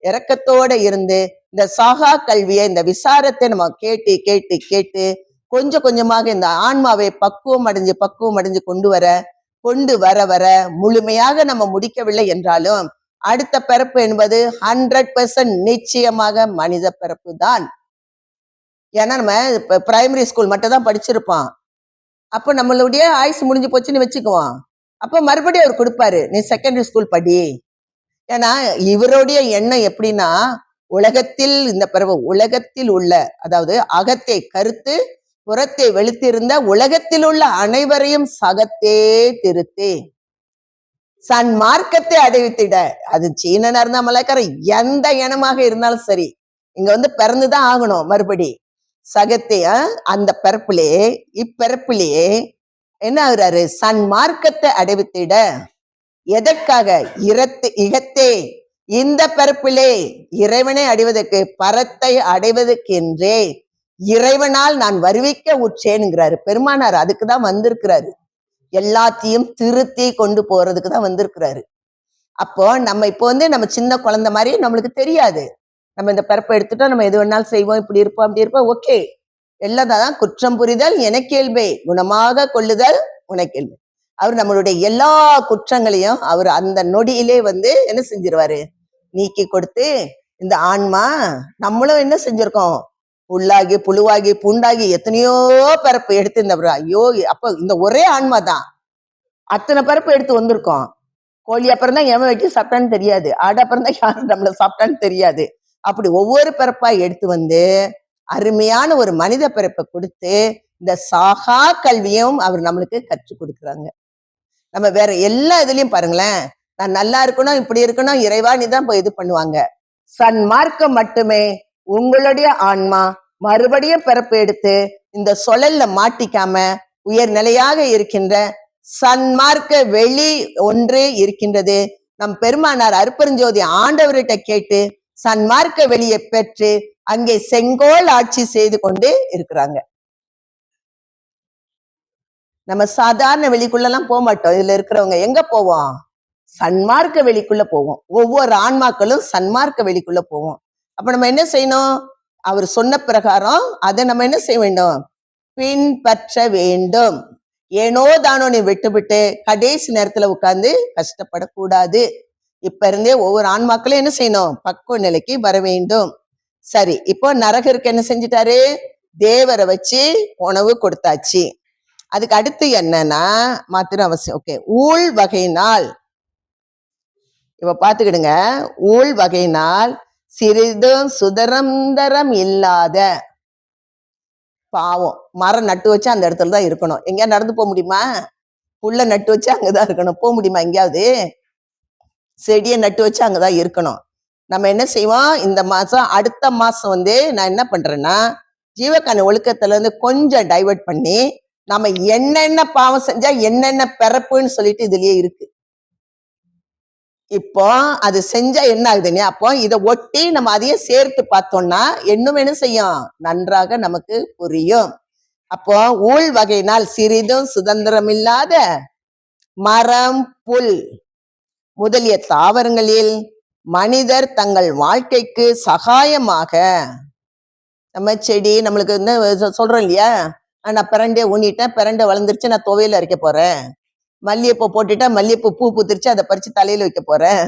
இரக்கத்தோட இருந்து இந்த சாகா கல்வியை இந்த விசாரத்தை நம்ம கேட்டு கேட்டு கேட்டு கொஞ்சம் கொஞ்சமாக இந்த ஆன்மாவை பக்குவம் அடைஞ்சு கொண்டு வர முழுமையாக நம்ம முடிக்கவில்லை என்றாலும் அடுத்த பிறப்பு என்பது 100% நிச்சயமாக மனித பிறப்பு தான். ஏன்னா நம்ம பிரைமரி ஸ்கூல் மட்டும் தான் படிச்சிருப்போம். அப்போ நம்மளுடைய ஆயுசு முடிஞ்சு போச்சுன்னு வச்சுக்குவோம். அப்போ மறுபடியும் அவர் கொடுப்பாரு, நீ செகண்டரி ஸ்கூல் படி. ஏன்னா இவருடைய எண்ணம் எப்படின்னா, உலகத்தில் இந்த பிறகு உலகத்தில் உள்ள, அதாவது அகத்தை கருத்து புறத்தை வெளுத்திருந்த உலகத்தில் உள்ள அனைவரையும் சகத்தே திருத்தே சன்மார்க்கத்தை அடைவித்திட, அது சீனனா இருந்தா மலைக்கார எந்த இனமாக இருந்தாலும் சரி, இங்க வந்து பிறந்துதான் ஆகணும். மறுபடி சகத்தைய அந்த பிறப்பிலே இப்பிறப்பிலேயே என்ன ஆகுறாரு? சன்மார்க்கத்தை அடைவித்திட. எதற்காக? இகத்தே இந்த பிறப்பிலே இறைவனை அடைவதற்கு, பரத்தை அடைவதற்கென்றே இறைவனால் நான் வருவிக்க உற்றேன்ங்கிறாரு பெருமானார். அதுக்குதான் வந்திருக்கிறாரு. எல்லாத்தையும் திருத்தி கொண்டு போறதுக்கு தான் வந்திருக்கிறாரு. அப்போ நம்ம இப்போ வந்து நம்ம சின்ன குழந்தை மாதிரி நம்மளுக்கு தெரியாது. நம்ம இந்த பிறப்பை எடுத்துட்டோம், நம்ம எது வேணாலும் செய்வோம், இப்படி இருப்போம் அப்படி இருப்போம், ஓகே. எல்லாம் தான். குற்றம் புரிதல் எனக்கேள்வே, குணமாக கொள்ளுதல் உனக்கேள்வே. அவர் நம்மளுடைய எல்லா குற்றங்களையும் அவர் அந்த நொடியிலே வந்து என்ன செஞ்சிருவாரு? நீக்கி கொடுத்து இந்த ஆன்மா நம்மளும் என்ன செஞ்சிருக்கோம்? புல்லாகி புழுவாகி பூண்டாகி எத்தனையோ பிறப்பு எடுத்து இந்த ஐயோ அப்ப இந்த ஒரே ஆன்மா தான் அத்தனை பருப்பு எடுத்து வந்திருக்கோம். கோழி அப்புறம் தான் எவன் வச்சு சாப்பிட்டான்னு தெரியாது, ஆடு அப்புறம் தான் யாரும் நம்மள சாப்பிட்டான்னு தெரியாது. அப்படி ஒவ்வொரு பிறப்பா எடுத்து வந்து அருமையான ஒரு மனித பிறப்பை கொடுத்து இந்த சாகா கல்வியும் அவர் நம்மளுக்கு கற்றுக் கொடுக்குறாங்க. நம்ம வேற எல்லா இதுலயும் பாருங்களேன், நான் நல்லா இருக்கணும், இப்படி இருக்கணும், இறைவா நீதான் போய் இது பண்ணுவாங்க. சன்மார்க்கம் மட்டுமே உங்களுடைய ஆன்மா மறுபடியும் பிறப்பு எடுத்து இந்த சுழல்ல மாட்டிக்காம உயர்நிலையாக இருக்கின்ற சன்மார்க்க வெளி ஒன்று இருக்கின்றது. நம் பெருமானார் அருப்பெருஞ்சோதி ஆண்டவர்கிட்ட கேட்டு சன்மார்க்க வெளியை பெற்று அங்கே செங்கோல் ஆட்சி செய்து கொண்டு இருக்கிறாங்க. நம்ம சாதாரண வெளிக்குள்ளெல்லாம் போக மாட்டோம். இதுல இருக்கிறவங்க எங்க போவோம்? சன்மார்க்க வெளிக்குள்ள போவோம். ஒவ்வொரு ஆன்மாக்களும் சன்மார்க்க வெளிக்குள்ள போவோம். அப்ப நம்ம என்ன செய்யணும்? அவர் சொன்ன பிரகாரம் அதை நம்ம என்ன செய்ய வேண்டும்? பின்பற்ற வேண்டும். ஏனோ தானோ நீ விட்டுவிட்டு கடைசி நேரத்துல உட்கார்ந்து கஷ்டப்படக்கூடாது. இப்ப இருந்தே ஒவ்வொரு ஆன்மாக்களும் என்ன செய்யணும்? பக்குவ நிலைக்கு வர வேண்டும். சரி, இப்போ நரகருக்கு என்ன செஞ்சிட்டாரு? தேவரை வச்சு உணவு கொடுத்தாச்சு. அதுக்கு அடுத்து என்னன்னா மாத்திரம் அவசியம். ஓகே, ஊழ் வகையினால் இப்ப பாத்துக்கிடுங்க. ஊழ் வகையினால் சிறிதும் சுதந்திரம் இல்லாத பாவம். மரம் நட்டு வச்சு அந்த இடத்துல தான் இருக்கணும். எங்கேயா நடந்து போக முடியுமா? புல்ல நட்டு வச்சு அங்கதான் இருக்கணும். போக முடியுமா எங்கேயாவது? செடியை நட்டு வச்சு அங்கதான் இருக்கணும். நம்ம என்ன செய்வோம்? இந்த மாசம் அடுத்த மாசம் வந்து நான் என்ன பண்றேன்னா ஜீவகாணி ஒழுக்கத்துல இருந்து கொஞ்சம் டைவர்ட் பண்ணி நம்ம என்னென்ன பாவம் செஞ்சா என்னென்ன பிறப்புன்னு சொல்லிட்டு இதுலயே இருக்கு. இப்போ அது செஞ்சா என்ன ஆகுதுன்னு அப்போ இதை ஒட்டி நம்ம அதையும் சேர்த்து பார்த்தோம்னா இன்னும் என்ன செய்யும்? நன்றாக நமக்கு புரியும். அப்போ ஊழ் வகையினால் சிறிதும் சுதந்திரம் இல்லாத மரம், புல் முதலிய தாவரங்களில் மனிதர் தங்கள் வாழ்க்கைக்கு சகாயமாக, நம்ம செடி நம்மளுக்கு வந்து சொல்றோம் இல்லையா, நான் பிரண்டே ஊனிட்டேன், பிரண்டை வளர்ந்துருச்சு, நான் துவையில அரைக்க போறேன். மல்லிகைப்பூ போட்டுட்டா மல்லிகைப்பூ பூ பூத்துருச்சு, அதை பறிச்சு தலையில வைக்க போறேன்.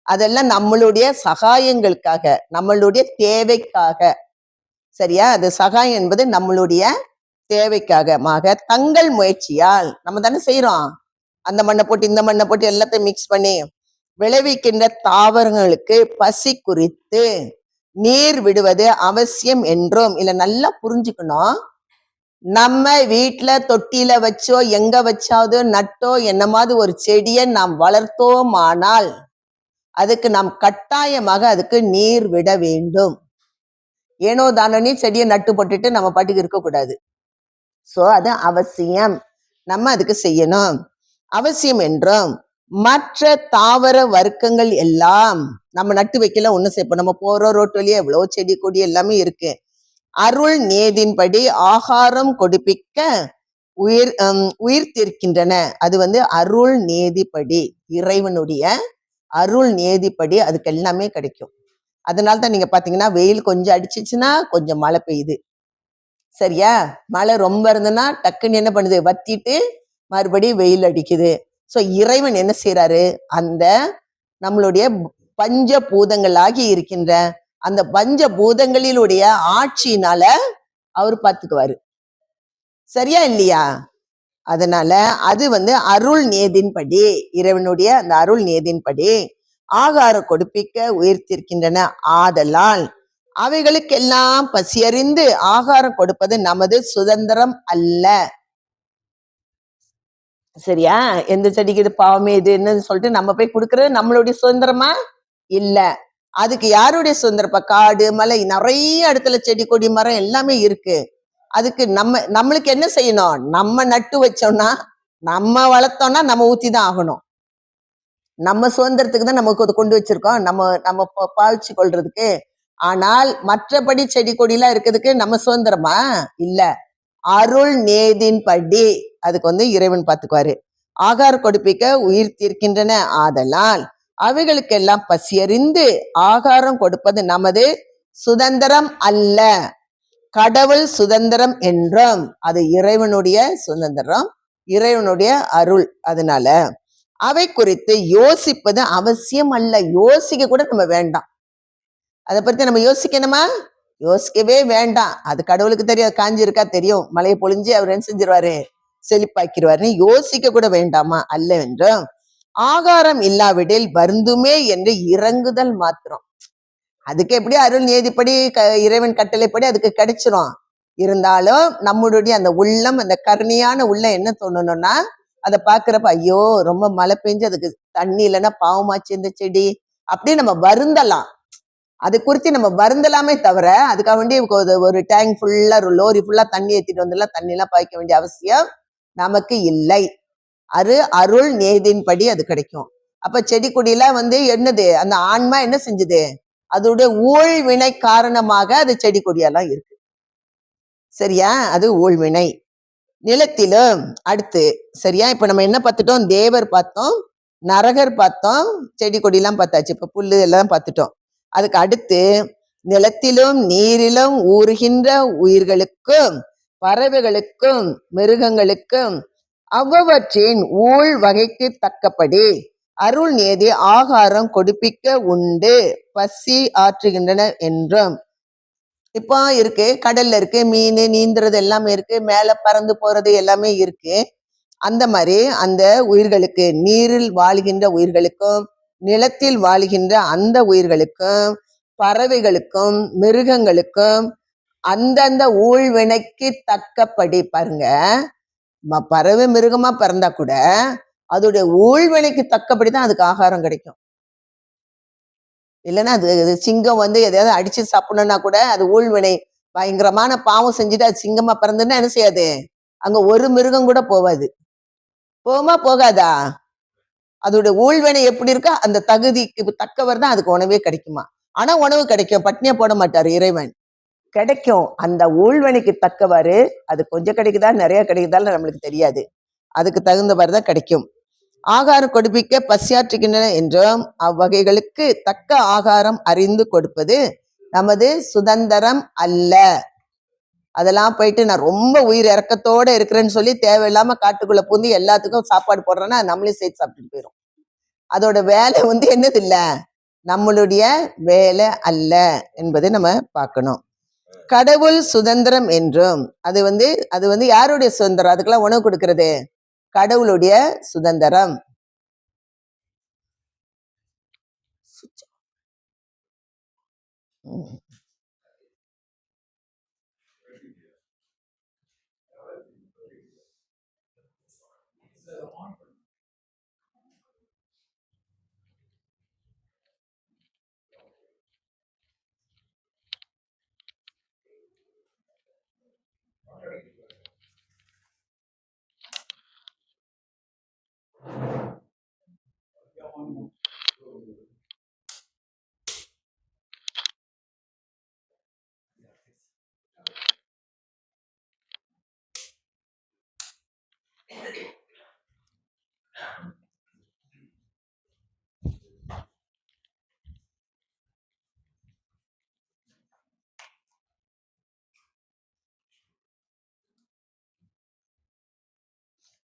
அதெல்லாம் நம்மளுடைய சகாயங்களுக்காக, நம்மளுடைய தேவைக்காக. சரியா? அது சகாயம் என்பது நம்மளுடைய தேவைக்காக தங்கள் முயற்சியால் நம்ம தானே செய்யறோம். அந்த மண்ணை போட்டு இந்த மண்ணை போட்டு எல்லாத்தையும் மிக்ஸ் பண்ணி விளைவிக்கின்ற தாவரங்களுக்கு பசி குறித்து நீர் விடுவது அவசியம் என்றும். இல்ல நல்லா புரிஞ்சுக்கணும். நம்ம வீட்டுல தொட்டியில வச்சோ எங்க வச்சாவது நட்டோ என்னமாவது ஒரு செடியை நாம் வளர்த்தோமானால் அதுக்கு நாம் கட்டாயமாக அதுக்கு நீர் விட வேண்டும். ஏனோ தானே செடியை நட்டு போட்டுட்டு நம்ம பாட்டுக்கு இருக்கக்கூடாது. சோ அது அவசியம், நம்ம அதுக்கு செய்யணும். அவசியம் என்றும் மற்ற தாவர வர்க்கங்கள் எல்லாம் நம்ம நட்டு வைக்கல ஒண்ணு செய்யப்போம். நம்ம போறோம் ரோட்டு வழியே எவ்வளவு செடி கொடி எல்லாமே இருக்கு. அருள் நேதின்படி ஆகாரம் கொடுப்பிக்க உயிர்த்திருக்கின்றன. அது வந்து அருள் நேதிப்படி, இறைவனுடைய அருள் நேதிப்படி அதுக்கு எல்லாமே கிடைக்கும். அதனால்தான் நீங்க பாத்தீங்கன்னா வெயில் கொஞ்சம் அடிச்சிச்சுன்னா கொஞ்சம் மழை பெய்யுது. சரியா? மழை ரொம்ப இருந்ததுன்னா டக்குன்னு என்ன பண்ணுது? வத்திட்டு மறுபடியும் வெயில் அடிக்குது. சோ இறைவன் என்ன செய்யறாரு? அந்த நம்மளுடைய பஞ்ச பூதங்களாகி இருக்கின்ற அந்த பஞ்ச பூதங்களிலுடைய ஆட்சியினால அவர் பார்த்துக்குவாரு. சரியா இல்லையா? அதனால அது வந்து அருள் நேதின்படி, இறைவனுடைய அந்த அருள் நேதின்படி ஆகாரம் கொடுப்பிக்க உயர்த்திருக்கின்றன. ஆதலால் அவைகளுக்கெல்லாம் பசியறிந்து ஆகாரம் கொடுப்பது நமது சுதந்திரம் அல்ல. சரியா? எந்த செடிக்கு இது பாவமே இது என்னன்னு சொல்லிட்டு நம்ம போய் கொடுக்கறது நம்மளுடைய சுதந்திரமா இல்ல. அதுக்கு யாருடைய சுதந்திரப்பா? காடு மலை நிறைய இடத்துல செடி கொடி மரம் எல்லாமே இருக்கு. அதுக்கு நம்மளுக்கு என்ன செய்யணும்? நம்ம நட்டு வச்சோம்னா, நம்ம வளர்த்தோம்னா நம்ம ஊத்திதான் ஆகணும். நம்ம சுதந்திரத்துக்கு தான் நமக்கு கொண்டு வச்சிருக்கோம், நம்ம பாவிச்சு கொள்றதுக்கு. ஆனால் மற்றபடி செடி கொடி எல்லாம் இருக்கிறதுக்கு நம்ம சுதந்திரமா இல்ல. அருள் நேதின்படி அதுக்கு வந்து இறைவன் பார்த்துக்குவாரு. ஆகாரம் கொடுப்பிக்க உயிர்த்திருக்கின்றன. ஆதலால் அவைகளுக்கெல்லாம் பசியறிந்து ஆகாரம் கொடுப்பது நமது சுதந்திரம் அல்ல, கடவுள் சுதந்திரம் என்றும். அது இறைவனுடைய சுதந்திரம், இறைவனுடைய அருள். அதனால அவை குறித்து யோசிப்பது அவசியம் அல்ல. யோசிக்க கூட நம்ம வேண்டாம். அதை பத்தி நம்ம யோசிக்கணுமா? யோசிக்கவே வேண்டாம். அது கடவுளுக்கு தெரியும். காஞ்சி இருக்கா தெரியும், மழையை பொழிஞ்சு அவர் என்ன செஞ்சிருவாரு? செழிப்பாக்கிடுவார்னு யோசிக்க கூட வேண்டாமா? அல்ல என்றும் ஆகாரம் இல்லாவிடில் வருந்துமே என்று இறங்குதல் மாத்திரம். அதுக்கு எப்படி அருள் நீதிப்படி இறைவன் கட்டளைப்படி அதுக்கு கிடைச்சிரும். இருந்தாலும் நம்மளுடைய அந்த உள்ளம், அந்த கருணையான உள்ளம் என்ன தோணணும்னா, அதை பாக்குறப்ப ஐயோ ரொம்ப மழை பெஞ்சு அதுக்கு தண்ணி இல்லைன்னா பாவமாச்சு இந்த செடி, அப்படி நம்ம வருந்தலாம். அது குறித்து நம்ம வருந்தலாமே தவிர அதுக்காக வேண்டி ஒரு டேங்க் ஃபுல்லா ஒரு லோரி ஃபுல்லா தண்ணி ஏத்திட்டு வந்துடலாம், தண்ணி எல்லாம் பாய்க்க வேண்டிய அவசியம் நமக்கு இல்லை. அருள் நேதின்படி அது கிடைக்கும். அப்ப செடி கொடியெல்லாம் என்னது, அந்த ஆன்மா என்ன செஞ்சது, அதோட ஊழ்வினை காரணமாக அது செடி கொடியெல்லாம் இருக்கு. சரியா? அது ஊழ்வினை. நிலத்திலும் அடுத்து சரியா? இப்ப நம்ம என்ன பார்த்துட்டோம்? தேவர் பார்த்தோம், நரகர் பார்த்தோம், செடி கொடியெல்லாம் பார்த்தாச்சு. இப்ப புல்லு எல்லாம் பார்த்துட்டோம். அதுக்கு அடுத்து நிலத்திலும் நீரிலும் ஊறுகின்ற உயிர்களுக்கும் பறவைகளுக்கும் மிருகங்களுக்கும் அவ்வவற்றின் ஊழ் வகைக்கு தக்கபடி அருள் நேதி ஆகாரம் கொடுப்பிக்க உண்டு பசி ஆற்றுகின்றன என்றும். இப்போ இருக்கு, கடல்ல இருக்கு, மீன் நீந்துறது எல்லாமே இருக்கு, மேல பறந்து போறது எல்லாமே இருக்கு. அந்த மாதிரி அந்த உயிர்களுக்கு, நீரில் வாழ்கின்ற உயிர்களுக்கும் நிலத்தில் வாழ்கின்ற அந்த உயிர்களுக்கும் பறவைகளுக்கும் மிருகங்களுக்கும் அந்தந்த ஊழ்வினைக்கு தக்கப்படி, பாருங்க, பறவை மிருகமா பிறந்தா கூட அதோடைய ஊழ்வினைக்கு தக்கப்படிதான் அதுக்கு ஆகாரம் கிடைக்கும். இல்லைன்னா அது சிங்கம் எதையாவது அடிச்சு சாப்பிடணும்னா கூட அது ஊழ்வினை பயங்கரமான பாவம் செஞ்சுட்டு அது சிங்கமா பிறந்துன்னா என்ன செய்யாது, அங்க ஒரு மிருகம் கூட போவாது. போமா? போகாதா? அதோட ஊழ்வினை எப்படி இருக்கா அந்த தகுதிக்கு தக்கவர் தான் அதுக்கு உணவே கிடைக்குமா. ஆனா உணவு கிடைக்கும், பட்னியா போட மாட்டாரு இறைவன், கிடைக்கும். அந்த ஊழ்வினைக்கு தக்கவாறு அது கொஞ்சம் கிடைக்குதா நிறைய கிடைக்குதான்னு நம்மளுக்கு தெரியாது, அதுக்கு தகுந்தவாறு தான் கிடைக்கும். ஆகாரம் கொடுப்பிக்க பசியாற்றுகின்றன என்றும் அவ்வகைகளுக்கு தக்க ஆகாரம் அறிந்து கொடுப்பது நமது சுதந்திரம் அல்ல. அதெல்லாம் போயிட்டு நான் ரொம்ப உயிர் இறக்கத்தோட இருக்கிறேன்னு சொல்லி தேவையில்லாம காட்டுக்குள்ள பூந்து எல்லாத்துக்கும் சாப்பாடு போடுறேன்னா நம்மளே சேர்த்து சாப்பிட்டுட்டு போயிடும். அதோட வேலை என்னது இல்ல, நம்மளுடைய வேலை அல்ல என்பதை நம்ம பார்க்கணும். கடவுள் சுதந்திரம் என்றும் அது யாருடைய சுதந்திரம்? அதுக்கெல்லாம் உணவு கொடுக்கிறது கடவுளுடைய சுதந்திரம்.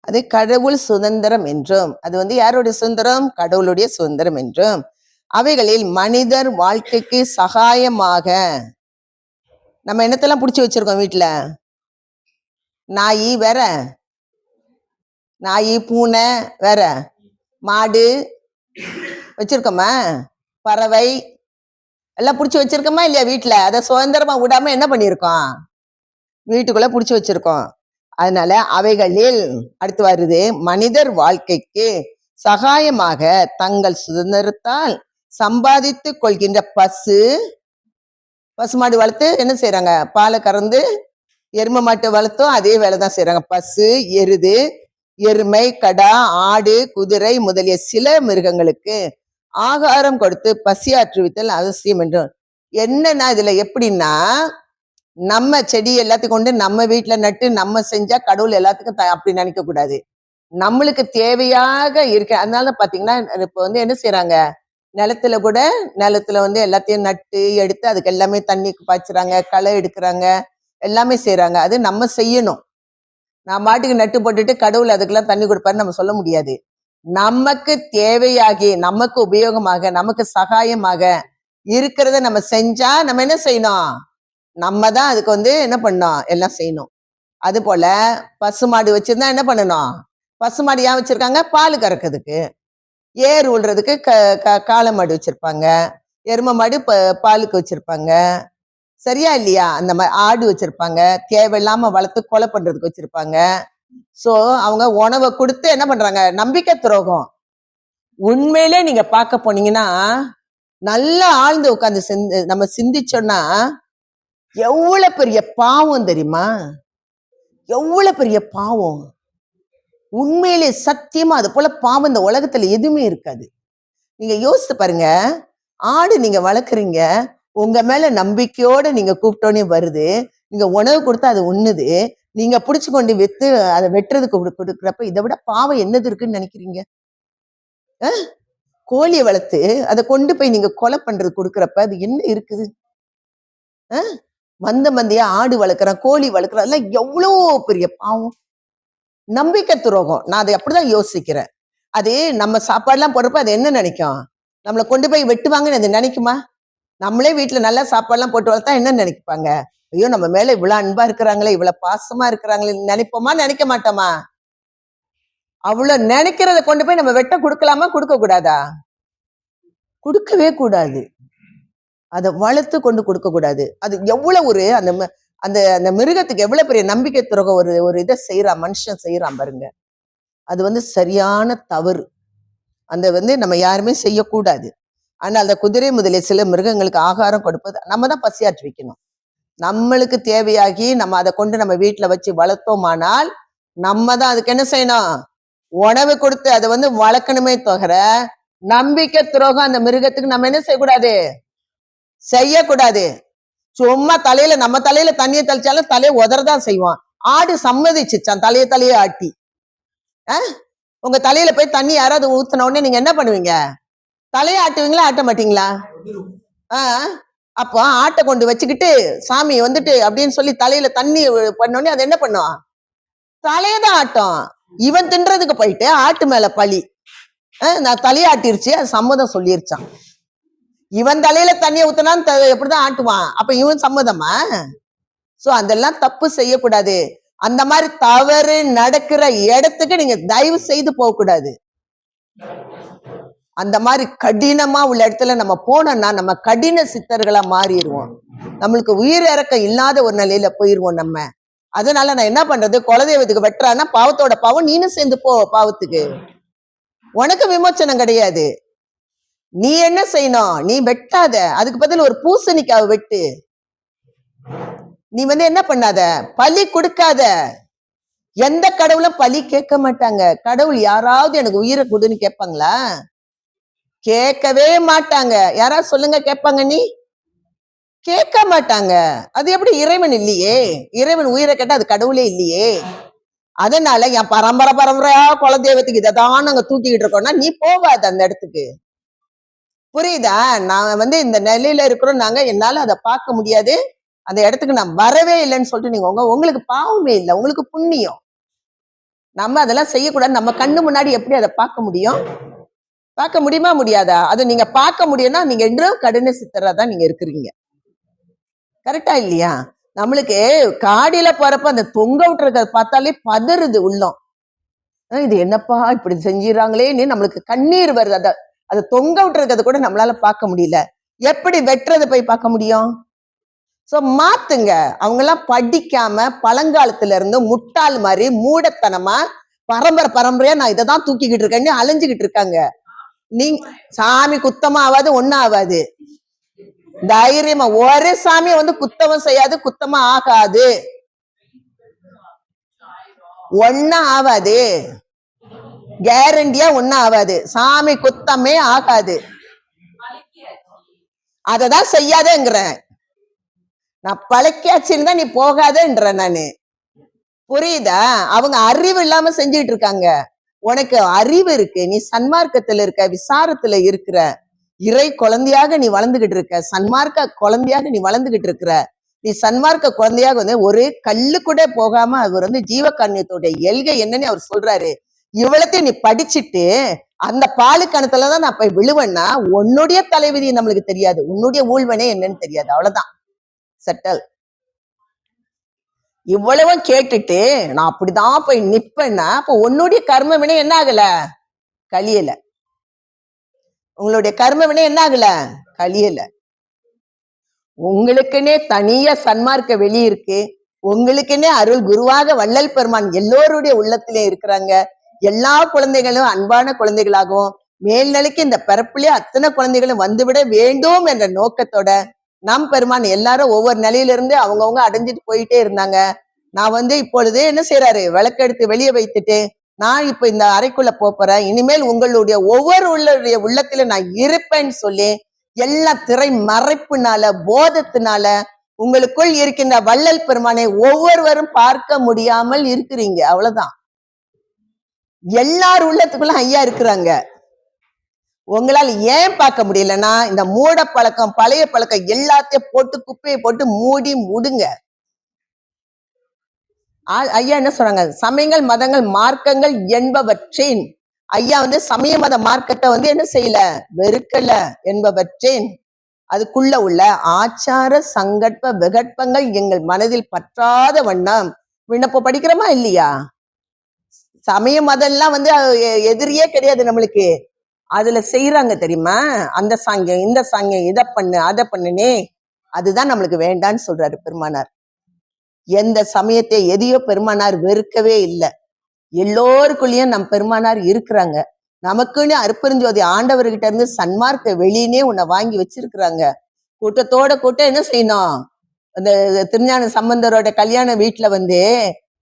அது கடவுள் சுதந்திரம் என்றும், அது யாருடைய சுதந்திரம்? கடவுளுடைய சுதந்திரம் என்றும், அவைகளில் மனிதர் வாழ்க்கைக்கு சகாயமாக நம்ம என்னத்தெல்லாம் பிடிச்சி வச்சிருக்கோம் வீட்டுல? நாய் வேற, நாய் பூனை வேற, மாடு வச்சிருக்கோமா, பறவை எல்லாம் பிடிச்சி வச்சிருக்கோமா இல்லையா வீட்டுல? அதை சுதந்திரமா விடாம என்ன பண்ணிருக்கோம், வீட்டுக்குள்ள பிடிச்சி வச்சிருக்கோம். அதனால அவைகளில் அடுத்து வருது, மனிதர் வாழ்க்கைக்கு சகாயமாக தங்கள் சுதந்திரத்தால் சம்பாதித்து கொள்கின்ற பசுமாடு வளர்த்து என்ன செய்யறாங்க, பாலை கறந்து எருமை மாட்டை வளர்த்தும் அதே வேலைதான் செய்யறாங்க. பசு, எருது, எருமை, கடா, ஆடு, குதிரை முதலிய சில மிருகங்களுக்கு ஆகாரம் கொடுத்து பசியாற்றுவித்தல் அவசியம் என்றும். என்னன்னா இதுல எப்படின்னா, நம்ம செடி எல்லாத்துக்கும் கொண்டு நம்ம வீட்டுல நட்டு நம்ம செஞ்சா கடவுள் எல்லாத்துக்கும் அப்படி நினைக்க கூடாது. நம்மளுக்கு தேவையாக இருக்க. அதனால பாத்தீங்கன்னா இப்ப என்ன செய்யறாங்க, நிலத்துல கூட எல்லாத்தையும் நட்டு எடுத்து அதுக்கு எல்லாமே தண்ணி பாய்ச்சுறாங்க, களை எடுக்கிறாங்க, எல்லாமே செய்யறாங்க. அது நம்ம செய்யணும். நான் மாட்டுக்கு நட்டு போட்டுட்டு கடவுள் அதுக்கெல்லாம் தண்ணி கொடுப்பாருன்னு நம்ம சொல்ல முடியாது. நமக்கு தேவையாகி, நமக்கு உபயோகமாக, நமக்கு சகாயமாக இருக்கிறத நம்ம செஞ்சா நம்ம என்ன செய்யணும், நம்ம தான் அதுக்கு என்ன பண்ணோம், எல்லாம் செய்யணும். அது போல பசுமாடு வச்சிருந்தா என்ன பண்ணணும்? பசுமாடு ஏன் வச்சிருக்காங்க? பால் கறக்கிறதுக்கு. ஏர் உழுறதுக்கு காளை மாடு வச்சிருப்பாங்க. எரும மாடு பாலுக்கு வச்சிருப்பாங்க. சரியா இல்லையா? அந்த மாதிரி ஆடு வச்சிருப்பாங்க. தேவையில்லாம வளர்த்து கொலை பண்றதுக்கு வச்சிருப்பாங்க. சோ அவங்க உணவை கொடுத்து என்ன பண்றாங்க? நம்பிக்கை துரோகம். உண்மையிலே நீங்க பார்க்க போனீங்கன்னா நல்லா ஆழ்ந்து உட்கார்ந்து நம்ம சிந்திச்சோம்னா எவ்வளவு பெரிய பாவம் தெரியுமா? எவ்வளவு பெரிய பாவம். உண்மையிலே சத்தியமா அது போல பாவம் இந்த உலகத்துல எதுவுமே இருக்காது. நீங்க யோசித்து பாருங்க. ஆடு நீங்க வளர்க்குறீங்க, உங்க மேல நம்பிக்கையோட நீங்க கூப்பிட்டோன்னே வருது. நீங்க உணவு கொடுத்தா அது உண்ணுது. நீங்க புடிச்சு கொண்டு வித்து அதை வெட்டுறதுக்கு கொடுக்குறப்ப இதை விட பாவம் என்னது இருக்குன்னு நினைக்கிறீங்க? கோழியை வளர்த்து அதை கொண்டு போய் நீங்க கொலை பண்றது கொடுக்குறப்ப அது என்ன இருக்குது? மந்தையா ஆடு வளர்க்குறேன், கோழி வளர்க்குறேன், எல்லாம் எவ்வளோ பெரிய பாவம். நம்பிக்கை துரோகம். நான் அதை அப்படிதான் யோசிக்கிறேன். அது நம்ம சாப்பாடுலாம் போடுறப்ப அது என்ன நினைக்கும்? நம்மளை கொண்டு போய் வெட்டுவாங்கன்னு அது நினைக்குமா? நம்மளே வீட்டுல நல்லா சாப்பாடுலாம் போட்டு வளர்த்தா என்ன நினைப்பாங்க? ஐயோ நம்ம மேல இவ்வளவு அன்பா இருக்கிறாங்களே, இவ்வளவு பாசமா இருக்கிறாங்களே நினைப்போமா? நினைக்க மாட்டோமா? அவ்வளவு நினைக்கிறத கொண்டு போய் நம்ம வெட்ட கொடுக்கலாமா? கொடுக்க கூடாதா? கொடுக்கவே கூடாது. அதை வளர்த்து கொண்டு கொடுக்க கூடாது. அது எவ்வளவு ஒரு அந்த அந்த அந்த மிருகத்துக்கு எவ்வளவு பெரிய நம்பிக்கை துரோகம் ஒரு இதை செய்யறான், மனுஷன் செய்யறான் பாருங்க. அது சரியான தவறு. அந்த நம்ம யாருமே செய்யக்கூடாது. ஆனா அந்த குதிரை முதலிய சில மிருகங்களுக்கு ஆகாரம் கொடுப்பது நம்ம தான் பசியாற்றி வைக்கணும். நம்மளுக்கு தேவையாகி நம்ம அதை கொண்டு நம்ம வீட்டுல வச்சு வளர்த்தோமானால் நம்ம தான் அதுக்கு என்ன செய்யணும்? உணவு கொடுத்து அதை வளர்க்கணுமே தவிர நம்பிக்கை துரோகம் அந்த மிருகத்துக்கு நம்ம என்ன செய்யக்கூடாது? செய்யக்கூடாது. சும்மா நம்ம தலையில தண்ணியை தெளிச்சாலும் தலையை உதறதான் செய்வான். ஆடு சம்மதிச்சுச்சான் தலையை ஆட்டி. உங்க தலையில போய் தண்ணி யாராவது ஊத்தின உடனே நீங்க என்ன பண்ணுவீங்க? தலையை ஆட்டுவீங்களா? ஆட்ட மாட்டீங்களா? அப்போ ஆட்டை கொண்டு வச்சுக்கிட்டு சாமி அப்படின்னு சொல்லி தலையில தண்ணி பண்ணோடனே அது என்ன பண்ணும்? தலையதான் ஆட்டம். இவன் தின்றதுக்கு போயிட்டு ஆட்டு மேல பழி. நான் தலையாட்டிருச்சு, அது சம்மதம் சொல்லிருச்சான். இவன் தலையில தண்ணியை ஊத்தினான்னு எப்படிதான் ஆட்டுவான்? அப்ப இவன் சம்மதமா? சோ அதெல்லாம் தப்பு செய்யக்கூடாது. அந்த மாதிரி தவறு நடக்கிற இடத்துக்கு நீங்க தயவு செய்து போக கூடாது. அந்த மாதிரி கடினமா உள்ள இடத்துல நம்ம போனோம்னா நம்ம கடின சித்தர்களா மாறிடுவோம். நம்மளுக்கு உயிர் இறக்கம் இல்லாத ஒரு நிலையில போயிருவோம் நம்ம. அதனால நான் என்ன பண்றது? குலதெய்வத்துக்கு வெட்டுறான்னா பாவத்தோட பாவம் நீனும் சேர்ந்து போ. பாவத்துக்கு உனக்கு விமோச்சனம் கிடையாது. நீ என்ன செய்யணும்? நீ வெட்டாத, அதுக்கு பதில் ஒரு பூசணிக்காவை வெட்டு. நீ என்ன பண்ணாத? பலி கொடுக்காத. எந்த கடவுளும் பலி கேட்க மாட்டாங்க. கடவுள் யாராவது எனக்கு உயிரை கொடுன்னு கேட்பாங்களா? கேட்கவே மாட்டாங்க. யாராவது சொல்லுங்க, கேட்பாங்க? நீ கேட்க மாட்டாங்க. அது எப்படி? இறைவன் இல்லையே. இறைவன் உயிரை கேட்டா அது கடவுளே இல்லையே. அதனால என் பரம்பரையா குலதெய்வத்துக்கு இதைதான் நாங்க தூக்கிக்கிட்டு இருக்கோம்னா நீ போகாத அந்த இடத்துக்கு. புரியுதா? நான் இந்த நிலையில இருக்கிறோம் நாங்க, என்னால அதை பார்க்க முடியாது, அந்த இடத்துக்கு நான் வரவே இல்லைன்னு சொல்லிட்டு நீங்க உங்களுக்கு பாவமே இல்லை, உங்களுக்கு புண்ணியம். நம்ம அதெல்லாம் செய்யக்கூடாது. நம்ம கண்ணு முன்னாடி எப்படி அதை பார்க்க முடியும்? பார்க்க முடியுமா? முடியாதா? அது நீங்க பார்க்க முடியும்னா நீங்க இன்னும் கடின சித்தரா தான் நீங்க இருக்கிறீங்க. கரெக்டா இல்லையா? நம்மளுக்கு காடியில போறப்ப அந்த தொங்க விட்டுறத பார்த்தாலே பதறுது உள்ளம். இது என்னப்பா இப்படி செஞ்சிடறாங்களேன்னு நம்மளுக்கு கண்ணீர் வருது. அதை தொங்க விட்டுறத கூட நம்மளால பார்க்க முடியல. எப்படி வெட்டுறதை போய் பார்க்க முடியும்? சோ மாத்துங்க. அவங்க எல்லாம் படிக்காம பழங்காலத்துல இருந்து முட்டாள் மாதிரி மூடத்தனமா பரம்பரையா நான் இதைதான் தூக்கிக்கிட்டு இருக்கேன்னு அலைஞ்சுக்கிட்டு இருக்காங்க. நீங்க சாமி குத்தமா ஆகாது, ஒன்னும் ஆகாது. தைரியமா ஒரே சாமி குத்தமும் செய்யாது, குத்தமா ஆகாது, ஒன்னும் ஆகாது. கேரண்டியா ஒன்னும் ஆகாது. சாமி குத்தமே ஆகாது. அததான் செய்யாதேங்கிறேன். நான் பழக்கியாச்சுன்னு தான் நீ போகாதன்ற நானு. புரியுதா? அவங்க அறிவு இல்லாம செஞ்சுட்டு இருக்காங்க. உனக்கு அறிவு இருக்கு, நீ சன்மார்க்கத்துல இருக்க, விசாரத்துல இருக்கிற, இறை குழந்தையாக நீ வளர்ந்துகிட்டு இருக்க, சன்மார்க்க குழந்தையாக நீ வளர்ந்துகிட்டு இருக்கிற. நீ சன்மார்க்க குழந்தையாக ஒரு கல்லு கூட போகாம அவர் ஜீவகாருண்யத்தோட எல்கை என்னன்னு அவர் சொல்றாரு. இவ்வளத்தையும் நீ படிச்சுட்டு அந்த பாலு கணத்துலதான் நான் போய் விழுவேன்னா உன்னுடைய தலைவிதி நம்மளுக்கு தெரியாது, உன்னுடைய ஊழ்வனே என்னன்னு தெரியாது. அவ்வளவுதான். செட்டல். இவ்வளவும் கேட்டுட்டு நான் அப்படிதான் போய் நிப்பேன்னா அப்ப உன்னுடைய கர்ம வினை என்ன ஆகல? கழியல. உங்களுடைய கர்ம வினை என்ன ஆகல? கழியல. உங்களுக்குன்னே தனியா சன்மார்க்க வெளி இருக்கு. உங்களுக்குன்னே அருள் குருவாக வள்ளல் பெருமான் எல்லோருடைய உள்ளத்திலே இருக்கிறாங்க. எல்லா குழந்தைகளும் அன்பான குழந்தைகளாகவும் மேல்நிலைக்கு இந்த பிறப்பிலே அத்தனை குழந்தைகளும் வந்துவிட வேண்டும் என்ற நோக்கத்தோட நம் பெருமான் எல்லாரும் ஒவ்வொரு நிலையிலிருந்து அவங்கவுங்க அடைஞ்சிட்டு போயிட்டே இருந்தாங்க. நான் இப்பொழுது என்ன செய்யறாரு, விளக்கெடுத்து வெளியே வைத்துட்டு நான் இப்ப இந்த அறைக்குள்ள போறேன், இனிமேல் உங்களுடைய ஒவ்வொரு உள்ளத்துல நான் இருப்பேன்னு சொல்லி எல்லா திரை மறைப்புனால போதத்தினால உங்களுக்குள் இருக்கின்ற வள்ளல் பெருமானை ஒவ்வொருவரும் பார்க்க முடியாமல் இருக்கிறீங்க. அவ்வளவுதான். எல்லார் உள்ளத்துக்குள்ள ஐயா இருக்கிறாங்க. உங்களால் ஏன் பார்க்க முடியலன்னா இந்த மூட பழக்கம் பழைய பழக்கம் எல்லாத்தையும் போட்டு குப்பையை போட்டு மூடி முடுங்க. ஐயா என்ன சொல்றாங்க, சமயங்கள் மதங்கள் மார்க்கங்கள் என்பவற்றின் ஐயா சமய மத மார்க்கத்தை என்ன செய்யல, வெறுக்கல என்பவற்றின் அதுக்குள்ள உள்ள ஆச்சார சங்கற்ப விகற்பங்கள் எங்கள் மனதில் பற்றாத வண்ணம் விண்ணப்பம் படிக்கிறோமா இல்லையா? சமய மதம்லாம் எதிரியே கிடையாது நம்மளுக்கு. அதுல செய்யறாங்க தெரியுமா, அந்த சாங்கியம் இந்த சாங்கியம் இதை பண்ணு அதை பண்ணுனே, அதுதான் நம்மளுக்கு வேண்டான்னு சொல்றாரு பெருமானார். எந்த சமயத்தை எதையோ பெருமானார் வெறுக்கவே இல்லை. எல்லோருக்குள்ளேயும் நம் பெருமானார் இருக்கிறாங்க. நமக்குன்னு அருப்பெருஞ்சோதி ஆண்டவர்கிட்ட இருந்து சன்மார்க்க வெளியினே உன்னை வாங்கி வச்சிருக்கிறாங்க. கூட்டத்தோட கூட்டம் என்ன செய்யணும், அந்த திருஞான சம்பந்தரோட கல்யாண வீட்டுல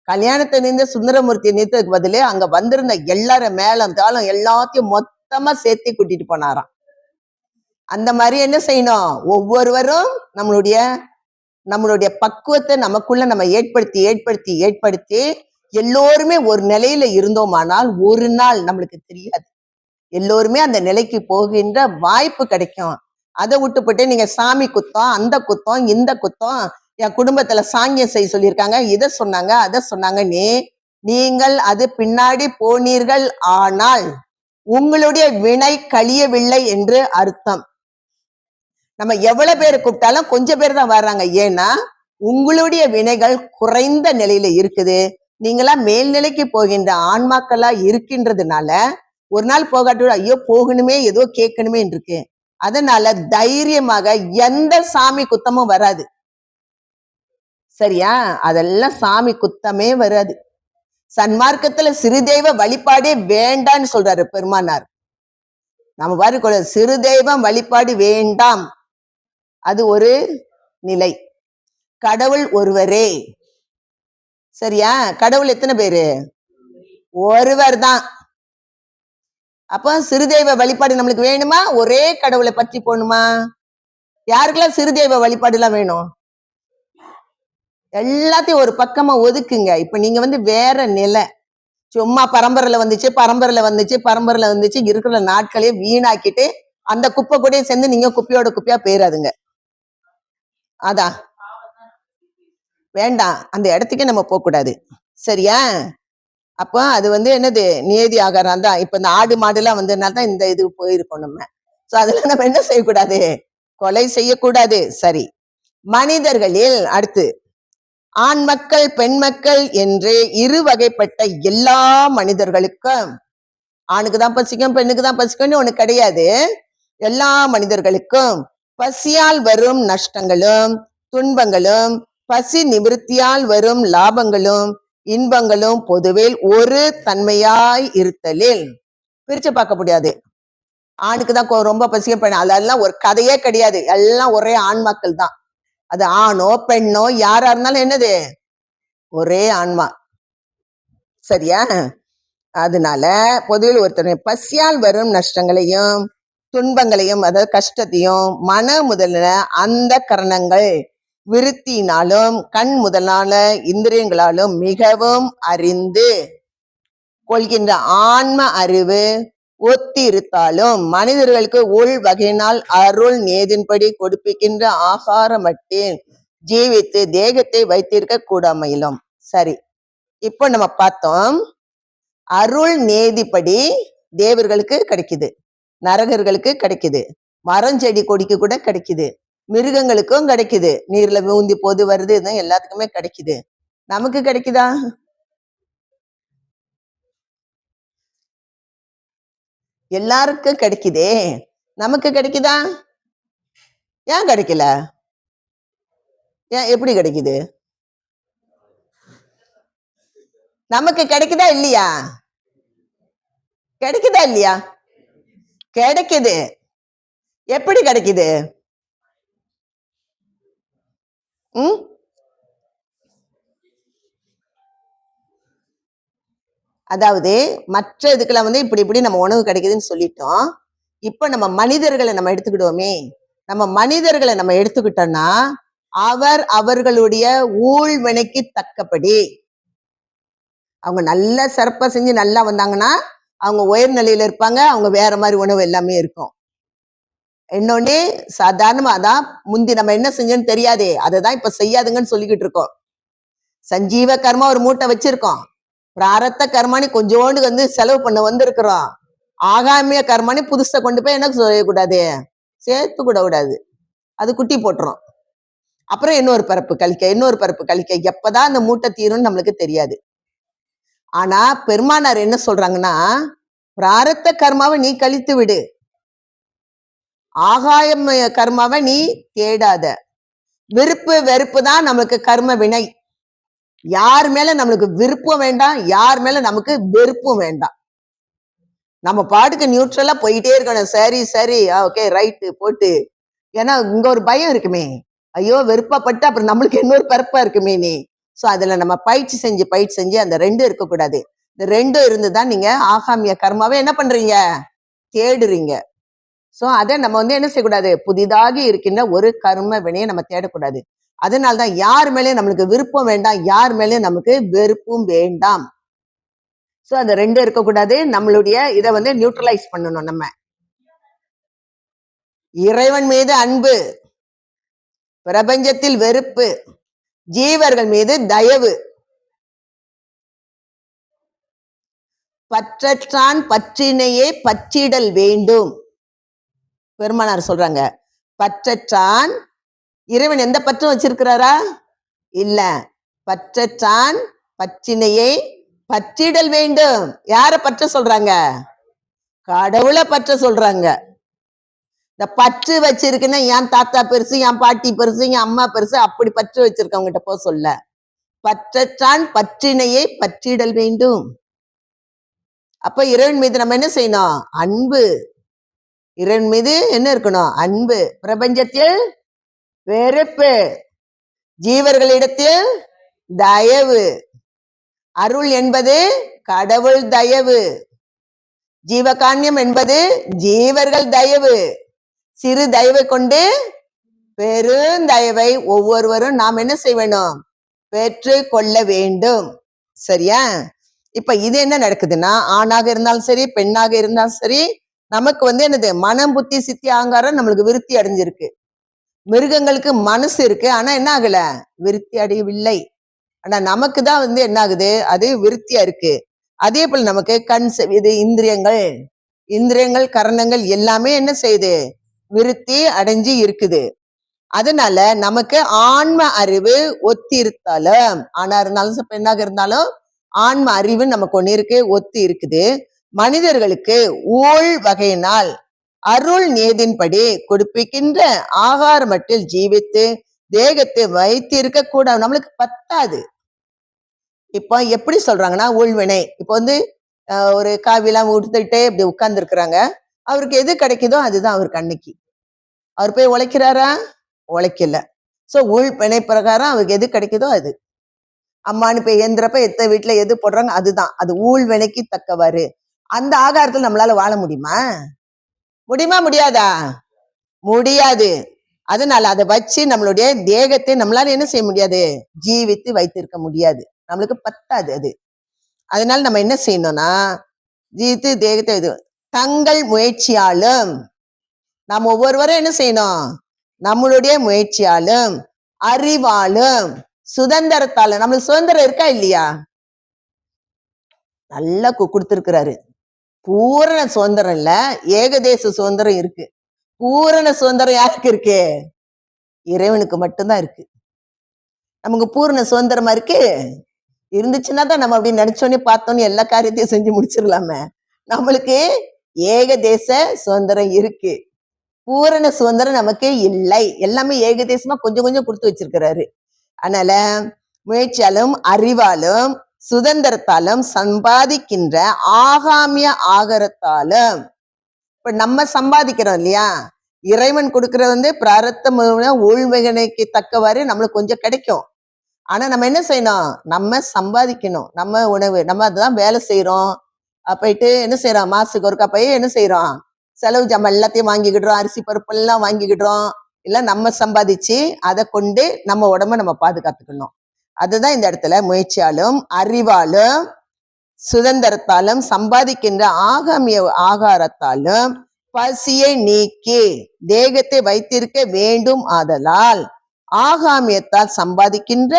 கல்யாணத்தை நின்று சுந்தரமூர்த்தியை நிறுத்ததுக்கு பதிலே அங்க வந்திருந்த எல்லாரும் மேலம் தாளம் எல்லாத்தையும் மொத்தமா சேர்த்து கூட்டிட்டு போனாராம். அந்த மாதிரி என்ன செய்யணும், ஒவ்வொருவரும் நம்மளுடைய பக்குவத்தை நமக்குள்ள நம்ம ஏற்படுத்தி எல்லோருமே ஒரு நிலையில இருந்தோமானால் ஒரு நாள் நம்மளுக்கு தெரியாது, எல்லோருமே அந்த நிலைக்கு போகின்ற வாய்ப்பு கிடைக்கும். அதை விட்டுப்பட்டு நீங்க சாமி குத்தம் அந்த குத்தம் இந்த குத்தம், என் குடும்பத்துல சாங்கியம் செய்ய சொல்லியிருக்காங்க, இதை சொன்னாங்க அதை சொன்னாங்க, நீங்கள் அது பின்னாடி போனீர்கள் ஆனால் உங்களுடைய வினை கழியவில்லை என்று அர்த்தம். நம்ம எவ்வளவு பேர் கூப்பிட்டாலும் கொஞ்சம் பேர் தான் வர்றாங்க. ஏன்னா உங்களுடைய வினைகள் குறைந்த நிலையில இருக்குது. நீங்களா மேல்நிலைக்கு போகின்ற ஆன்மாக்களா இருக்கின்றதுனால ஒரு நாள் போகாட்டு ஐயோ போகணுமே ஏதோ கேட்கணுமே இருக்கு. அதனால தைரியமாக எந்த சாமி குத்தமும் வராது. சரியா? அதெல்லாம் சாமி குத்தமே வராது. சன்மார்க்கத்துல சிறுதெய்வ வழிபாடே வேண்டான்னு சொல்றாரு பெருமானார். நம்ம பாரு, சிறு தெய்வம் வழிபாடு வேண்டாம், அது ஒரு நிலை. கடவுள் ஒருவரே. சரியா? கடவுள் எத்தனை பேரு? ஒருவர் தான். அப்போ சிறுதெய்வ வழிபாடு நம்மளுக்கு வேணுமா? ஒரே கடவுளை பற்றி போகணுமா? யாருக்கெல்லாம் சிறுதெய்வ வழிபாடு எல்லாம் வேணும்? எல்லாத்தையும் ஒரு பக்கமா ஒதுக்குங்க. இப்ப நீங்க வேற நிலை, சும்மா பரம்பரையில வந்துச்சு இருக்கிற நாட்களே வீணாக்கிட்டு அந்த குப்பை கூட சேர்ந்து நீங்க குப்பையோட குப்பையா போயிடாதுங்க. அதான் வேண்டாம், அந்த இடத்துக்கே நம்ம போக கூடாது. சரியா? அப்போ அது என்னது, நியதி ஆகாரம் தான். இப்ப இந்த ஆடு மாடு எல்லாம் வந்ததுனால்தான் இந்த இது போயிருக்கோம் நம்ம. சோ அதுல நம்ம என்ன செய்யக்கூடாது, கொலை செய்யக்கூடாது. சரி, மனிதர்களில் அடுத்து ஆண் மக்கள் பெண் மக்கள் என்று இரு வகைப்பட்ட எல்லா மனிதர்களுக்கும், ஆணுக்கு தான் பசிக்கும் பெண்ணுக்கு தான் பசிக்கும்னு ஒண்ணு கிடையாது. எல்லா மனிதர்களுக்கும் பசியால் வரும் நஷ்டங்களும் துன்பங்களும் பசி நிவிருத்தியால் வரும் லாபங்களும் இன்பங்களும் பொதுவில் ஒரு தன்மையாய் இருத்தலில் பிரிச்சு பார்க்க முடியாது. ஆணுக்கு தான் ரொம்ப பசிக்கும் பெண், அதெல்லாம் ஒரு கதையே கிடையாது. எல்லாம் ஒரே ஆன்மாக்கள் தான். அது ஆணோ பெண்ணோ யாரா இருந்தாலும் என்னது, ஒரே ஆன்மா. சரியா? அதனால பொதுவில் ஒருத்தர் பசியால் வரும் நஷ்டங்களையும் துன்பங்களையும், அதாவது கஷ்டத்தையும் மன முதலான அந்த கரணங்கள் விருத்தியினாலும் கண் முதலான இந்திரியங்களாலும் மிகவும் அறிந்து கொள்கின்ற ஆன்ம அறிவு ஒத்தி இருத்தாலும் மனிதர்களுக்கு உள் வகையினால் அருள் நேதின்படி கொடுப்பிக்கின்ற ஆகாரமட்டில் ஜீவித்து தேகத்தை வைத்திருக்க கூடாமையிலும். சரி, இப்போ நம்ம பார்த்தோம், அருள் நேதிப்படி தேவர்களுக்கு கிடைக்குது, நரகர்களுக்கு கிடைக்குது, மரம் செடி கொடிக்கு கூட கிடைக்குது, மிருகங்களுக்கும் கிடைக்குது, நீர்ல ஊந்தி போது வருது, எல்லாத்துக்குமே கிடைக்குது. நமக்கு கிடைக்குதா? எல்லாருக்கும் கிடைக்குதே, நமக்கு கிடைக்குதா? ஏன் கிடைக்கல? ஏன் எப்படி கிடைக்குது? நமக்கு கிடைக்குதா இல்லையா? கிடைக்குதா இல்லையா? கிடைக்குது. எப்படி கிடைக்குது? ம் அதாவது மற்ற இதுக்கெல்லாம் வந்து இப்படி இப்படி நம்ம உணவு கிடைக்குதுன்னு சொல்லிட்டோம். இப்ப நம்ம மனிதர்களை நம்ம எடுத்துக்கிடுவோமே, நம்ம மனிதர்களை நம்ம எடுத்துக்கிட்டோம்னா அவர்களுடைய ஊழ்வினைக்கு தக்கபடி அவங்க நல்லா சிறப்பா செஞ்சு நல்லா வந்தாங்கன்னா அவங்க உயர் நிலையில இருப்பாங்க. அவங்க வேற மாதிரி உணவு எல்லாமே இருக்கும். இன்னொன்னு சாதாரணமா தான் முந்தி நம்ம என்ன செஞ்சோன்னு தெரியாதே, அதைதான் இப்ப செய்யாதுங்கன்னு சொல்லிக்கிட்டு இருக்கோம். சஞ்சீவ கர்மா ஒரு மூட்டை வச்சிருக்கோம். பிராரத்த கர்மானி கொஞ்சோண்டு வந்து செலவு பண்ண வந்திருக்கிறோம். ஆகாமிய கர்மானி புதுசை கொண்டு போய் என்ன செய்யக்கூடாது, சேர்த்து கூட கூடாது. அது குட்டி போட்டுரும். அப்புறம் இன்னொரு பரப்பு கழிக்க எப்பதான் அந்த மூட்டை தீரும்னு நம்மளுக்கு தெரியாது. ஆனா பெருமானார் என்ன சொல்றாங்கன்னா, பிராரத்த கர்மாவை நீ கழித்து விடு, ஆகாயம் கர்மாவை நீ தேடாத. விருப்பு வெறுப்பு தான் நமக்கு கர்ம வினை. யார் மேல நம்மளுக்கு விருப்பம் வேண்டாம், யார் மேல நமக்கு வெறுப்பும் வேண்டாம். நம்ம பாட்டுக்கு நியூட்ரலா போயிட்டே இருக்கணும். சரி சரி ஓகே ரைட்டு போட்டு. ஏன்னா இங்க ஒரு பயம் இருக்குமே, ஐயோ வெறுப்பப்பட்டு அப்புறம் நம்மளுக்கு இன்னொரு பரப்பா இருக்குமே நீ. சோ அதுல நம்ம பயிற்சி செஞ்சு அந்த ரெண்டும் இருக்கக்கூடாது. இந்த ரெண்டும் இருந்துதான் நீங்க ஆகாமிய கர்மாவை என்ன பண்றீங்க, தேடுறீங்க. சோ அதை நம்ம வந்து என்ன செய்யக்கூடாது, புதிதாக இருக்கின்ற ஒரு கர்ம வினையை நம்ம தேடக்கூடாது. அதனால்தான் யார் மேலேயும் நம்மளுக்கு விருப்பம் வேண்டாம், யார் மேலேயும் நமக்கு வெறுப்பும் வேண்டாம். சோ அந்த ரெண்டும் இருக்கக்கூடாது. நம்மளுடைய இதை வந்து நியூட்ரலைஸ் பண்ணணும். நம்ம இறைவன் மீது அன்பு, பிரபஞ்சத்தில் வெறுப்பு, ஜீவர்கள் மீது தயவு. பற்றற்றான் பற்றினையே பற்றிடல் வேண்டும். பெருமானார் சொல்றாங்க, பற்றற்றான் இறைவன் எந்த பற்றும் வச்சிருக்கிறாரா? இல்ல. பற்றற்றான் பற்றினையை பற்றிடல் வேண்டும். யார பற்ற சொல்றாங்க? கடவுளை பற்ற சொல்றாங்க. இந்த பற்று வச்சிருக்குன்னா என் தாத்தா பெருசு, என் பாட்டி பெருசு, என் அம்மா பெருசு, அப்படி பற்று வச்சிருக்கவங்க கிட்ட போ சொல்ல. பற்றற்றான் பற்றினையை பற்றிடல் வேண்டும். அப்ப இறைவன் மீது நம்ம என்ன செய்யணும், அன்பு. இறைவன் மீது என்ன இருக்கணும், அன்பு. பிரபஞ்சத்தில் வெறுப்பு, ஜீவர்களிடத்தில் தயவு. அருள் என்பது கடவுள் தயவு, ஜீவகான்யம் என்பது ஜீவர்கள் தயவு. சிறு தயவை கொண்டு பெருந்தயவை ஒவ்வொருவரும் நாம் என்ன செய்ய வேணும், பெற்று கொள்ள வேண்டும். சரியா? இப்ப இது என்ன நடக்குதுன்னா, ஆணாக இருந்தாலும் சரி பெண்ணாக இருந்தாலும் சரி, நமக்கு வந்து என்னது, மனம் புத்தி சித்தி ஆங்காரம் நம்மளுக்கு விருத்தி அடைஞ்சிருக்கு. மிருகங்களுக்கு மனசு இருக்கு, ஆனா என்ன ஆகல, விருத்தி அடையவில்லை. ஆனா நமக்கு தான் வந்து என்ன ஆகுது, அது விருத்தியா இருக்கு. அதே போல நமக்கு கண் இது இந்திரியங்கள் கரணங்கள் எல்லாமே என்ன செய்யுது, விருத்தி அடைஞ்சு இருக்குது. அதனால நமக்கு ஆன்ம அறிவு ஒத்திருத்தாலும், ஆணா இருந்தாலும் பெண்ணாக இருந்தாலும் ஆன்ம அறிவு நமக்கு ஒண்ணு இருக்கு, ஒத்து இருக்குது. மனிதர்களுக்கு ஊழ் வகையினால் அருள் நேதின்படி கொடுப்பிக்கின்ற ஆகார மட்டில் ஜீவித்து தேகத்தை வைத்து இருக்க கூடாது. நம்மளுக்கு பத்தாது. இப்போ எப்படி சொல்றாங்கன்னா, ஊழ்வினை இப்போ வந்து ஒரு காவிலாம் உடுத்துட்டே இப்படி உட்கார்ந்து இருக்கிறாங்க. அவருக்கு எது கிடைக்குதோ அதுதான் அவருக்கு அன்னைக்கு. அவர் போய் உழைக்கிறாரா? உழைக்கல. சோ ஊழ்வினை பிரகாரம் அவருக்கு எது கிடைக்குதோ அது. அம்மானு போய் எந்திரப்ப எத்த வீட்டுல எது போடுறாங்க அதுதான். அது ஊழ்வினைக்கு தக்கவாறு. அந்த ஆகாரத்துல நம்மளால வாழ முடியுமா? முடியாதா? முடியாது. அதனால அதை வச்சு நம்மளுடைய தேகத்தை நம்மளால என்ன செய்ய முடியாது, ஜீவித்து வைத்திருக்க முடியாது. நம்மளுக்கு பத்தாது அது. அதனால நம்ம என்ன செய்யணும்னா, ஜீவித்து தேகத்தை இது தங்கள் முயற்சியாலும் நாம் ஒவ்வொருவரும் என்ன செய்யணும், நம்மளுடைய முயற்சியாலும் அறிவாலும் சுதந்திரத்தாலும். நம்மளுக்கு சுதந்திரம் இருக்கா இல்லையா? நல்லா கொடுத்திருக்கிறாரு. பூரண சுதந்திரம் இல்ல, ஏகதேச சுதந்திரம் இருக்கு. பூரண சுதந்திரம் யாருக்கு இருக்கு? இறைவனுக்கு மட்டும்தான் இருக்கு. நமக்கு பூரண சுதந்திரமா இருக்கு. இருந்துச்சுன்னா தான் நம்ம அப்படி நினைச்சோன்னே பார்த்தோன்னே எல்லா காரியத்தையும் செஞ்சு முடிச்சிடலாமே. நம்மளுக்கு ஏகதேச சுதந்திரம் இருக்கு. பூரண சுதந்திரம் நமக்கு இல்லை. எல்லாமே ஏகதேசமா கொஞ்சம் கொஞ்சம் கொடுத்து வச்சிருக்கிறாரு. அதனால முயற்சியாலும் அறிவாலும் சுதந்திரத்தாலும் சம்பாதிக்கின்ற ஆகாமிய ஆகாரத்தாலும், இப்ப நம்ம சம்பாதிக்கிறோம் இல்லையா, இறைவன் கொடுக்கறது வந்து பிராரத்த ஊழ்மைகனைக்கு தக்கவாறு நம்மளுக்கு கொஞ்சம் கிடைக்கும். ஆனா நம்ம என்ன செய்யணும், நம்ம சம்பாதிக்கணும். நம்ம உணவு நம்ம அதுதான் வேலை செய்யறோம். போயிட்டு என்ன செய்யறோம், மாசுக்கு ஒருக்கா போய் என்ன செய்யறோம், செலவு ஜாமான் எல்லாத்தையும் வாங்கிக்கிடுறோம், அரிசி பருப்பு எல்லாம் வாங்கிக்கிடுறோம். இல்ல நம்ம சம்பாதிச்சு அதை கொண்டு நம்ம உடம்ப நம்ம பாதுகாத்துக்கணும். அதுதான் இந்த இடத்துல முயற்சியாலும் அறிவாலும் சுதந்திரத்தாலும் சம்பாதிக்கின்ற ஆகாமிய ஆகாரத்தாலும் பசியை நீக்கி தேகத்தை வைத்திருக்க வேண்டும். ஆதலால் ஆகாமியத்தால் சம்பாதிக்கின்ற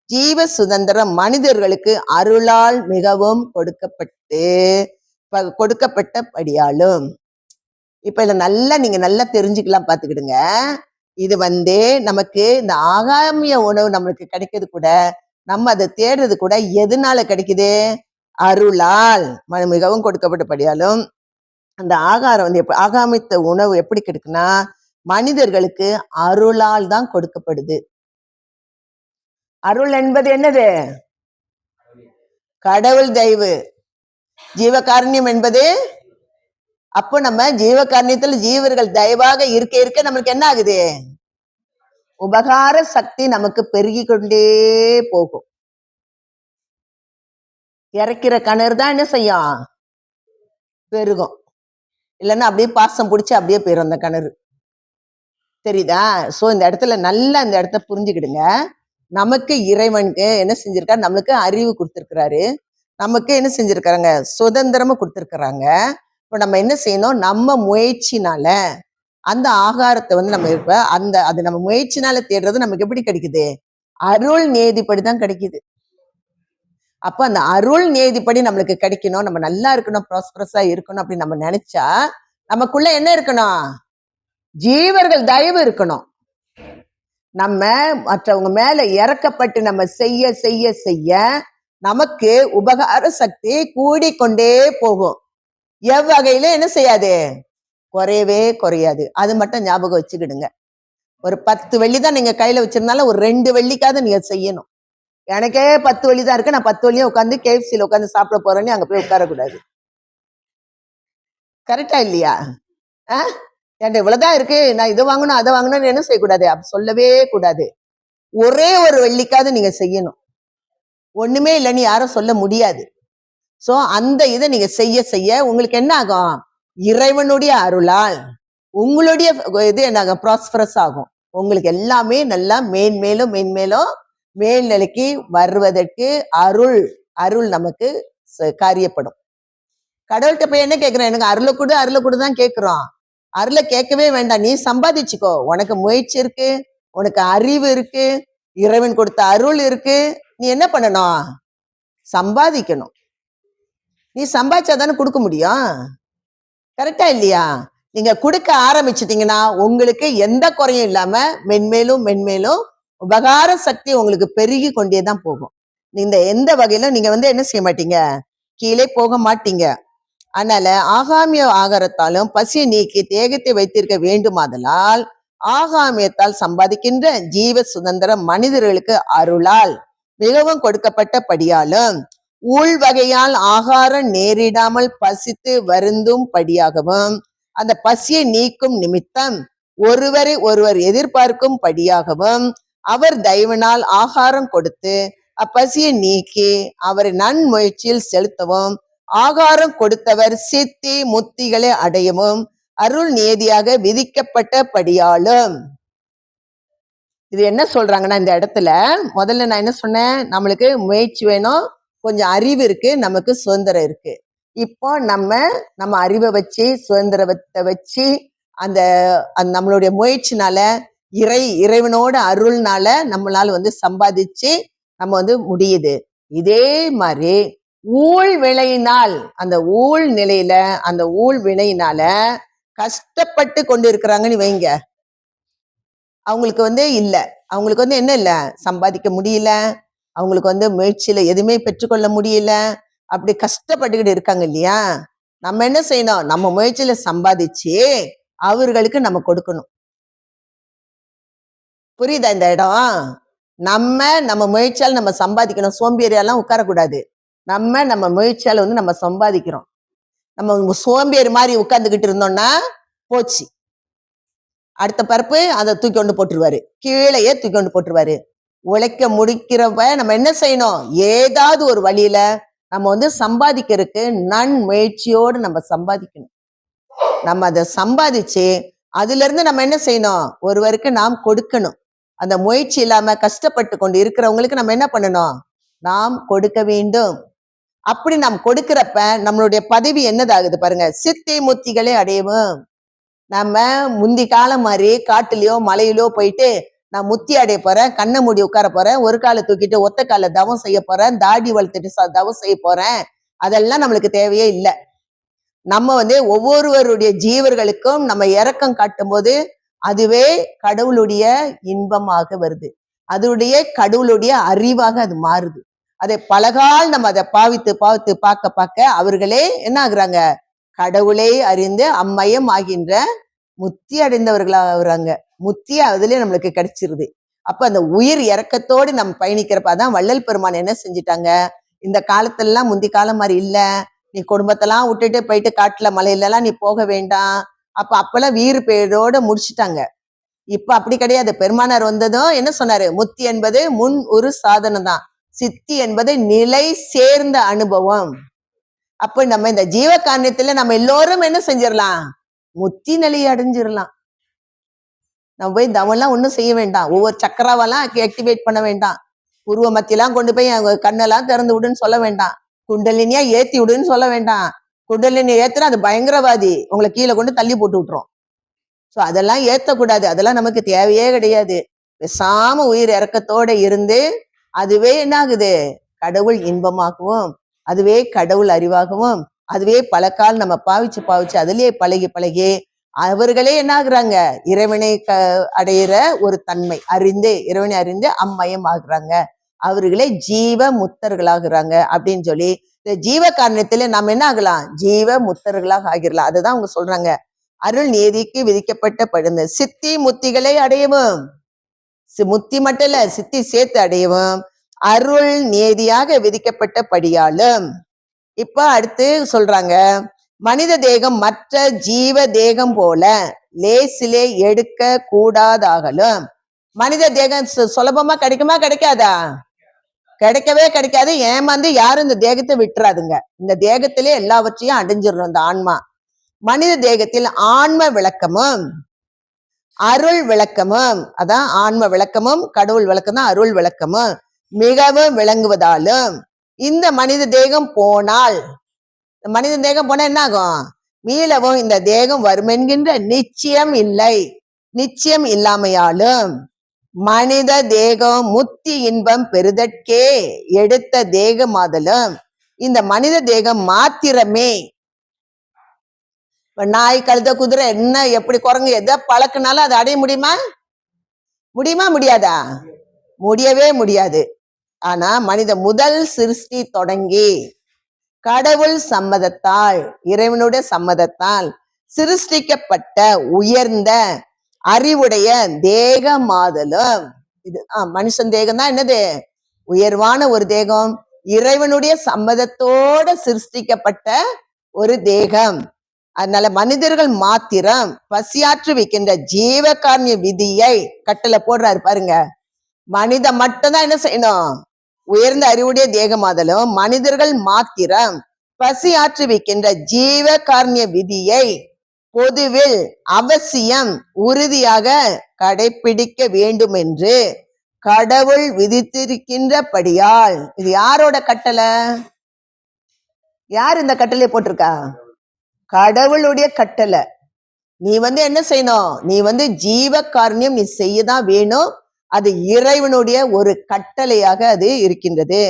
ஜீவ சுதந்திரம் மனிதர்களுக்கு அருளால் மிகவும் கொடுக்கப்பட்டபடியாலும். இப்ப இத நீங்க நல்லா தெரிஞ்சுக்கலாம், பாத்துக்கிடுங்க. இது நமக்கு இந்த ஆகாமிய உணவு நம்மளுக்கு கிடைக்கிறது கூட, நம்ம அதை தேடுறது கூட எதனால கிடைக்குது, அருளால் மிகவும் கொடுக்கப்பட்டபடியாலும். அந்த ஆகாரம் ஆகாமித்த உணவு எப்படி கிடைக்குன்னா, மனிதர்களுக்கு அருளால் தான் கொடுக்கப்படுது. அருள் என்பது என்னது, கடவுள் தயவு. ஜீவகாருண்யம் என்பது, அப்போ நம்ம ஜீவகாருண்யத்துல ஜீவர்கள் தயவாக இருக்க இருக்க நம்மளுக்கு என்ன ஆகுது, உபகார சக்தி நமக்கு பெருகி கொண்டே போகும். இறைக்கிற கிணறு தான் என்ன செய்யும், பெருகும். இல்லைன்னா அப்படியே பாசம் பிடிச்சி அப்படியே போயிடும் அந்த கிணறு. தெரியுதா? சோ இந்த இடத்துல நல்லா இந்த இடத்த புரிஞ்சுக்கிடுங்க. நமக்கு இறைவனுக்கு என்ன செஞ்சிருக்காரு, நம்மளுக்கு அறிவு கொடுத்திருக்கிறாரு, நமக்கு என்ன செஞ்சிருக்காங்க, சுதந்திரமும் கொடுத்திருக்கிறாங்க. இப்ப நம்ம என்ன செய்யணும், நம்ம முயற்சினால அந்த ஆகாரத்தை நம்ம இருப்ப அது நம்ம முயற்சினால தேடுறது நமக்கு எப்படி கிடைக்குது, அருள் நேதிப்படிதான் கிடைக்குது. அப்ப அந்த அருள் நேதிப்படி நம்மளுக்கு கிடைக்கணும், நம்ம நல்லா இருக்கணும், ப்ராஸ்பரஸா இருக்கணும் அப்படின்னு நம்ம நினைச்சா நமக்குள்ள என்ன இருக்கணும், ஜீவர்கள் தயவு இருக்கணும். நம்ம மற்றவங்க மேல இறக்கப்பட்டு நம்ம செய்ய செய்ய செய்ய நமக்கு உபகார சக்தி கூடிக்கொண்டே போகும். எவ்வகையில என்ன செய்யாது, குறையவே குறையாது. அது மட்டும் ஞாபகம் வச்சுக்கிடுங்க. ஒரு 10 வெள்ளி தான் நீங்க கையில வச்சிருந்தாலும் ஒரு 2 வெள்ளிக்காவது நீங்க செய்யணும். எனக்கே 10 வெள்ளி தான் இருக்கு, நான் 10 வெள்ளியும் உட்காந்து KFC உட்காந்து சாப்பிட போறேன்னு அங்க போய் உட்காரக்கூடாது. கரெக்டா இல்லையா? என்கிட்ட இவ்வளவுதான் இருக்கு, நான் இதை வாங்கணும் அதை வாங்கணும்னு என்ன செய்யக்கூடாது, அப்படி சொல்லவே கூடாது. ஒரே ஒரு வெள்ளிக்காவது நீங்க செய்யணும். ஒண்ணுமே இல்லைன்னு யாரும் சொல்ல முடியாது. சோ அந்த இதை நீங்க செய்ய செய்ய உங்களுக்கு என்ன ஆகும், இறைவனுடைய அருளால் உங்களுடைய இது என்ன ஆகும், ப்ராஸ்பரஸ் ஆகும். உங்களுக்கு எல்லாமே நல்லா மேன்மேலும் மேன்மேலும் மேல்நிலைக்கு வருவதற்கு அருள் அருள் நமக்கு காரியப்படும். கடவுள்கிட்ட போய் என்ன கேட்கிறோம், எனக்கு அருளை கூட தான் கேட்கிறோம். அருளை கேட்கவே வேண்டாம், நீ சம்பாதிச்சுக்கோ. உனக்கு முயற்சி இருக்கு, உனக்கு அறிவு இருக்கு, இறைவன் கொடுத்த அருள் இருக்கு. நீ என்ன பண்ணணும், சம்பாதிக்கணும். நீ சம்பாதிச்சாதானே கொடுக்க முடியும். கரெக்டா இல்லையா? நீங்க கொடுக்க ஆரம்பிச்சிட்டீங்கன்னா உங்களுக்கு எந்த குறையும் இல்லாம மென்மேலும் மென்மேலும் உபகார சக்தி உங்களுக்கு பெருகி கொண்டேதான் போகும். இந்த எந்த வகையிலும் நீங்க என்ன செய்ய மாட்டீங்க, கீழே போக மாட்டீங்க. அதனால ஆகாமிய ஆகாரத்தாலும் பசியை நீக்கி தேகத்தை வைத்திருக்க வேண்டுமாதலால் ஆகாமியத்தால் சம்பாதிக்கின்ற ஜீவ சுதந்திரம் மனிதர்களுக்கு அருளால் மிகவும் கொடுக்கப்பட்டபடியாலும் உள்வகையால் ஆகாரம் நேரிடாமல் பசித்து வருந்தும் படியாகவும் அந்த பசியை நீக்கும் நிமித்தம் ஒருவரை ஒருவர் எதிர்பார்க்கும் படியாகவும் அவர் தயவினால் ஆகாரம் கொடுத்து அப்பசியை நீக்கி அவரை நன்முயற்சியில் செலுத்தவும் ஆகாரம் கொடுத்தவர் சித்தி முத்திகளை அடையவும் அருள் நீதியாக விதிக்கப்பட்டபடியாலும். இது என்ன சொல்றாங்கன்னா, இந்த இடத்துல முதல்ல நான் என்ன சொன்னேன், நம்மளுக்கு முயற்சி வேணும், கொஞ்சம் அறிவு இருக்கு, நமக்கு சுதந்திரம் இருக்கு. இப்போ நம்ம அறிவை வச்சு சுதந்திரத்தை வச்சு அந்த நம்மளுடைய முயற்சினால இறைவனோட அருள்னால நம்மளால சம்பாதிச்சு நம்ம முடியுது. இதே மாதிரி ஊழ் வினையினால் அந்த ஊழ் நிலையில அந்த ஊழ் வினையினால கஷ்டப்பட்டு கொண்டு இருக்கிறாங்கன்னு வைங்க, அவங்களுக்கு இல்ல அவங்களுக்கு வந்து என்ன இல்ல, சம்பாதிக்க முடியல, அவங்களுக்கு வந்து முயற்சியில எதுவுமே பெற்றுக்கொள்ள முடியல, அப்படி கஷ்டப்பட்டுக்கிட்டு இருக்காங்க இல்லையா? நம்ம என்ன செய்யணும்? நம்ம முயற்சியில சம்பாதிச்சு அவர்களுக்கு நம்ம கொடுக்கணும். புரியுதா இந்த இடம்? நம்ம முயற்சியால நம்ம சம்பாதிக்கணும். சோம்பேறியெல்லாம் உட்காரக்கூடாது. நம்ம முயற்சியால வந்து நம்ம சம்பாதிக்கிறோம். நம்ம சோம்பேறி மாதிரி உட்கார்ந்துகிட்டு இருந்தோம்னா போச்சு. அடுத்த பருப்பு அதை தூக்கி கொண்டு போட்டுருவாரு, கீழேயே தூக்கி கொண்டு போட்டுருவாரு. உழைக்க முடிக்கிறப்ப நம்ம என்ன செய்யணும்? ஏதாவது ஒரு வழியில நம்ம வந்து சம்பாதிக்கிறதுக்கு முயற்சியோடு நம்ம சம்பாதிக்கணும். நம்ம அதை சம்பாதிச்சு அதுல இருந்து நம்ம என்ன செய்யணும்? ஒருவருக்கு நாம் கொடுக்கணும். அந்த முயற்சி இல்லாம கஷ்டப்பட்டு கொண்டு இருக்கிறவங்களுக்கு நம்ம என்ன பண்ணணும்? நாம் கொடுக்க வேண்டும். அப்படி நாம் கொடுக்கிறப்ப நம்மளுடைய பதவி என்னதாகுது பாருங்க, சித்தி முத்திகளை அடையவும். நம்ம முந்தி காலம் மாதிரி காட்டுலயோ மலையிலோ போயிட்டு நான் முத்தி அடைய போறேன், கண்ணை மூடி உட்கார போறேன், ஒரு காலை தூக்கிட்டு ஒத்த கால தவம் செய்ய போறேன், தாடி வளர்த்துட்டு தவம் செய்ய போறேன், அதெல்லாம் நம்மளுக்கு தேவையே இல்லை. நம்ம வந்து ஒவ்வொருவருடைய ஜீவர்களுக்கும் நம்ம இரக்கம் காட்டும் போது அதுவே கடவுளுடைய இன்பமாக வருது, அதுடைய கடவுளுடைய அறிவாக அது மாறுது. அதை பலகால் நம்ம அதை பாவித்து பாவித்து பார்க்க அவர்களே என்ன ஆகுறாங்க? கடவுளை அறிந்து அம்மையம் ஆகின்ற முத்தி அடைந்தவர்களாகிறாங்க. முத்தி அதுலயே நம்மளுக்கு கிடைச்சிருது. அப்ப அந்த உயிர் இறக்கத்தோடு நம்ம பயணிக்கிறப்ப அதான் வள்ளல் பெருமான் என்ன செஞ்சிட்டாங்க, இந்த காலத்துல எல்லாம் முந்தி காலம் மாதிரி இல்ல, நீ குடும்பத்தெல்லாம் விட்டுட்டு போயிட்டு காட்டுல மலையில எல்லாம் நீ போக வேண்டாம். அப்பெல்லாம் வீறு பேரோட முடிச்சுட்டாங்க. இப்ப அப்படி கிடையாது. பெருமானார் வந்ததும் என்ன சொன்னாரு? முத்தி என்பது முன் ஒரு சாதனம் தான், சித்தி என்பது நிலை சேர்ந்த அனுபவம். அப்ப நம்ம இந்த ஜீவ காரணத்துல நம்ம எல்லோரும் என்ன செஞ்சிடலாம்? முத்தி நிலையை அடைஞ்சிடலாம். நம்ம போய் தவம்லாம் ஒன்றும் செய்ய வேண்டாம், ஒவ்வொரு சக்கராவெல்லாம் ஆக்டிவேட் பண்ண வேண்டாம், உருவ மத்தியெல்லாம் கொண்டு போய் கண்ணெல்லாம் திறந்து விடுன்னு சொல்ல வேண்டாம், குண்டலினியா ஏத்தி விடுன்னு சொல்ல வேண்டாம். குண்டலினியா ஏத்துனா அது பயங்கரவாதி, உங்களை கீழே கொண்டு தள்ளி போட்டு விட்டுரும். ஸோ அதெல்லாம் ஏத்தக்கூடாது, அதெல்லாம் நமக்கு தேவையே கிடையாது. பேசாம உயிர் இறக்கத்தோட இருந்து அதுவே என்ன ஆகுது? கடவுள் இன்பமாகவும், அதுவே கடவுள் அறிவாகவும், அதுவே பல கால் நம்ம பாவிச்சு பாவிச்சு அதுலயே பழகி பழகி அவர்களே என்ன ஆகுறாங்க? இறைவனை அடையிற ஒரு தன்மை அறிந்து, இறைவனை அறிந்து அம்மயம் ஆகுறாங்க, அவர்களே ஜீவ முத்தர்களாகிறாங்க அப்படின்னு சொல்லி இந்த ஜீவ காரணத்துல நம்ம என்ன ஆகலாம்? ஜீவ முத்தர்களாக ஆகிடலாம். அதுதான் அவங்க சொல்றாங்க, அருள் நீதிக்கு விதிக்கப்பட்ட படுந்த சித்தி முத்திகளை அடையவும். முத்தி மட்டும் இல்ல, சித்தி சேர்த்து அடையவும் அருள் நீதியாக விதிக்கப்பட்ட படியாலும். இப்ப அடுத்து சொல்றாங்க, மனித தேகம் மற்ற ஜீவ தேகம் போல லேசிலே எடுக்க கூடாதாகலும். மனித தேகம் சுலபமா கிடைக்குமா கிடைக்காதா? கிடைக்கவே கிடைக்காது. ஏமாந்து யாரும் இந்த தேகத்தை விட்டுறாதுங்க. இந்த தேகத்திலே எல்லாவற்றையும் அடைஞ்சிடணும் இந்த ஆன்மா. மனித தேகத்தில் ஆன்ம விளக்கமும் அருள் விளக்கமும், அதான் ஆன்ம விளக்கமும் கடவுள் விளக்கம் தான் அருள் விளக்கமும் மிகவும் விளங்குவதாலும் இந்த மனித தேகம் போனால், மனித தேகம் போனா என்ன ஆகும்? மீளவும் இந்த தேகம் வரும் என்கின்ற நிச்சயம் இல்லை. நிச்சயம் இல்லாமையாலும் மனித தேகம் முத்தி இன்பம் பெறுதற்கே எடுத்த தேகமாதலும் இந்த மனித தேகம் மாத்திரமே. நாய் கழுத குதிரை என்ன எப்படி குரங்கு எதை பழக்கினாலும் அதை அடைய முடியுமா? முடியாதா? முடியவே முடியாது. ஆனா மனித முதல் சிருஷ்டி தொடங்கி கடவுள் சம்மதத்தால், இறைவனுடைய சம்மதத்தால் சிருஷ்டிக்கப்பட்ட உயர்ந்த அறிவுடைய தேகமாதலும் இது மனுஷன் தேகம் தான் என்னது? உயர்வான ஒரு தேகம், இறைவனுடைய சம்மதத்தோட சிருஷ்டிக்கப்பட்ட ஒரு தேகம். அதனால மனிதர்கள் மாத்திரம் பசியாற்று வைக்கின்ற ஜீவகாரணிய விதியை கட்டளை போடுறாரு பாருங்க. மனித மட்டும்தான் என்ன செய்யணும்? உயர்ந்த அறிவுடைய தேகமாதலும் மனிதர்கள் மாத்திரம் பசி ஆற்றுவிக்கின்ற ஜீவ காரணிய விதியை பொதுவில் அவசியம் உறுதியாக கடைபிடிக்க வேண்டும் என்று கடவுள் விதித்திருக்கின்றபடியால். இது யாரோட கட்டளை? யார் இந்த கட்டளை போட்டிருக்கா? கடவுளுடைய கட்டளை. நீ வந்து என்ன செய்யணும்? நீ வந்து ஜீவ காரணியம் நீ செய்யதான் வேணும், அது இறைவனுடைய ஒரு கட்டளையாக அது இருக்கின்றது.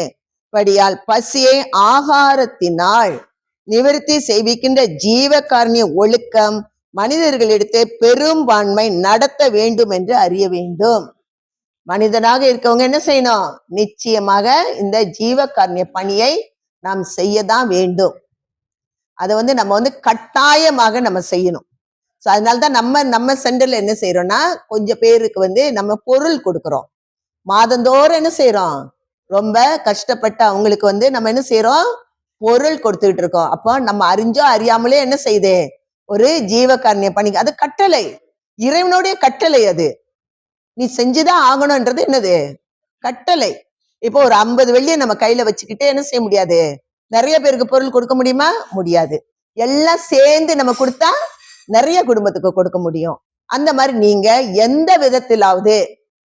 படியால் பசியை ஆகாரத்தினால் நிவர்த்தி செய்விக்கின்ற ஜீவ காரணிய ஒழுக்கம் மனிதர்களிடத்தை பெரும்பான்மை நடத்த வேண்டும் என்று அறிய வேண்டும். மனிதனாக இருக்கவங்க என்ன செய்யணும்? நிச்சயமாக இந்த ஜீவகாருண்ய பணியை நாம் செய்யதான் வேண்டும். அதை நம்ம கட்டாயமாக நம்ம செய்யணும். ஸோ அதனாலதான் நம்ம சென்டர்ல என்ன செய்யறோம்னா, கொஞ்சம் பேருக்கு நம்ம பொருள் கொடுக்குறோம். மாதந்தோறும் என்ன செய்யறோம்? ரொம்ப கஷ்டப்பட்டு அவங்களுக்கு நம்ம என்ன செய்யறோம்? பொருள் கொடுத்துக்கிட்டு இருக்கோம். அப்போ நம்ம அறிஞ்சோ அறியாமலே என்ன செய்யுது? ஒரு ஜீவகாருண்ய பணி. அது கட்டளை, இறைவனுடைய கட்டளை. அது நீ செஞ்சுதான் ஆகணும்ன்றது என்னது? கட்டளை. இப்போ ஒரு 50 வெள்ளியை நம்ம கையில வச்சுக்கிட்டே என்ன செய்ய முடியாது? நிறைய பேருக்கு பொருள் கொடுக்க முடியுமா? முடியாது. எல்லாம் சேர்ந்து நம்ம கொடுத்தா நிறைய குடும்பத்துக்கு கொடுக்க முடியும். அந்த மாதிரி நீங்க எந்த விதத்திலாவது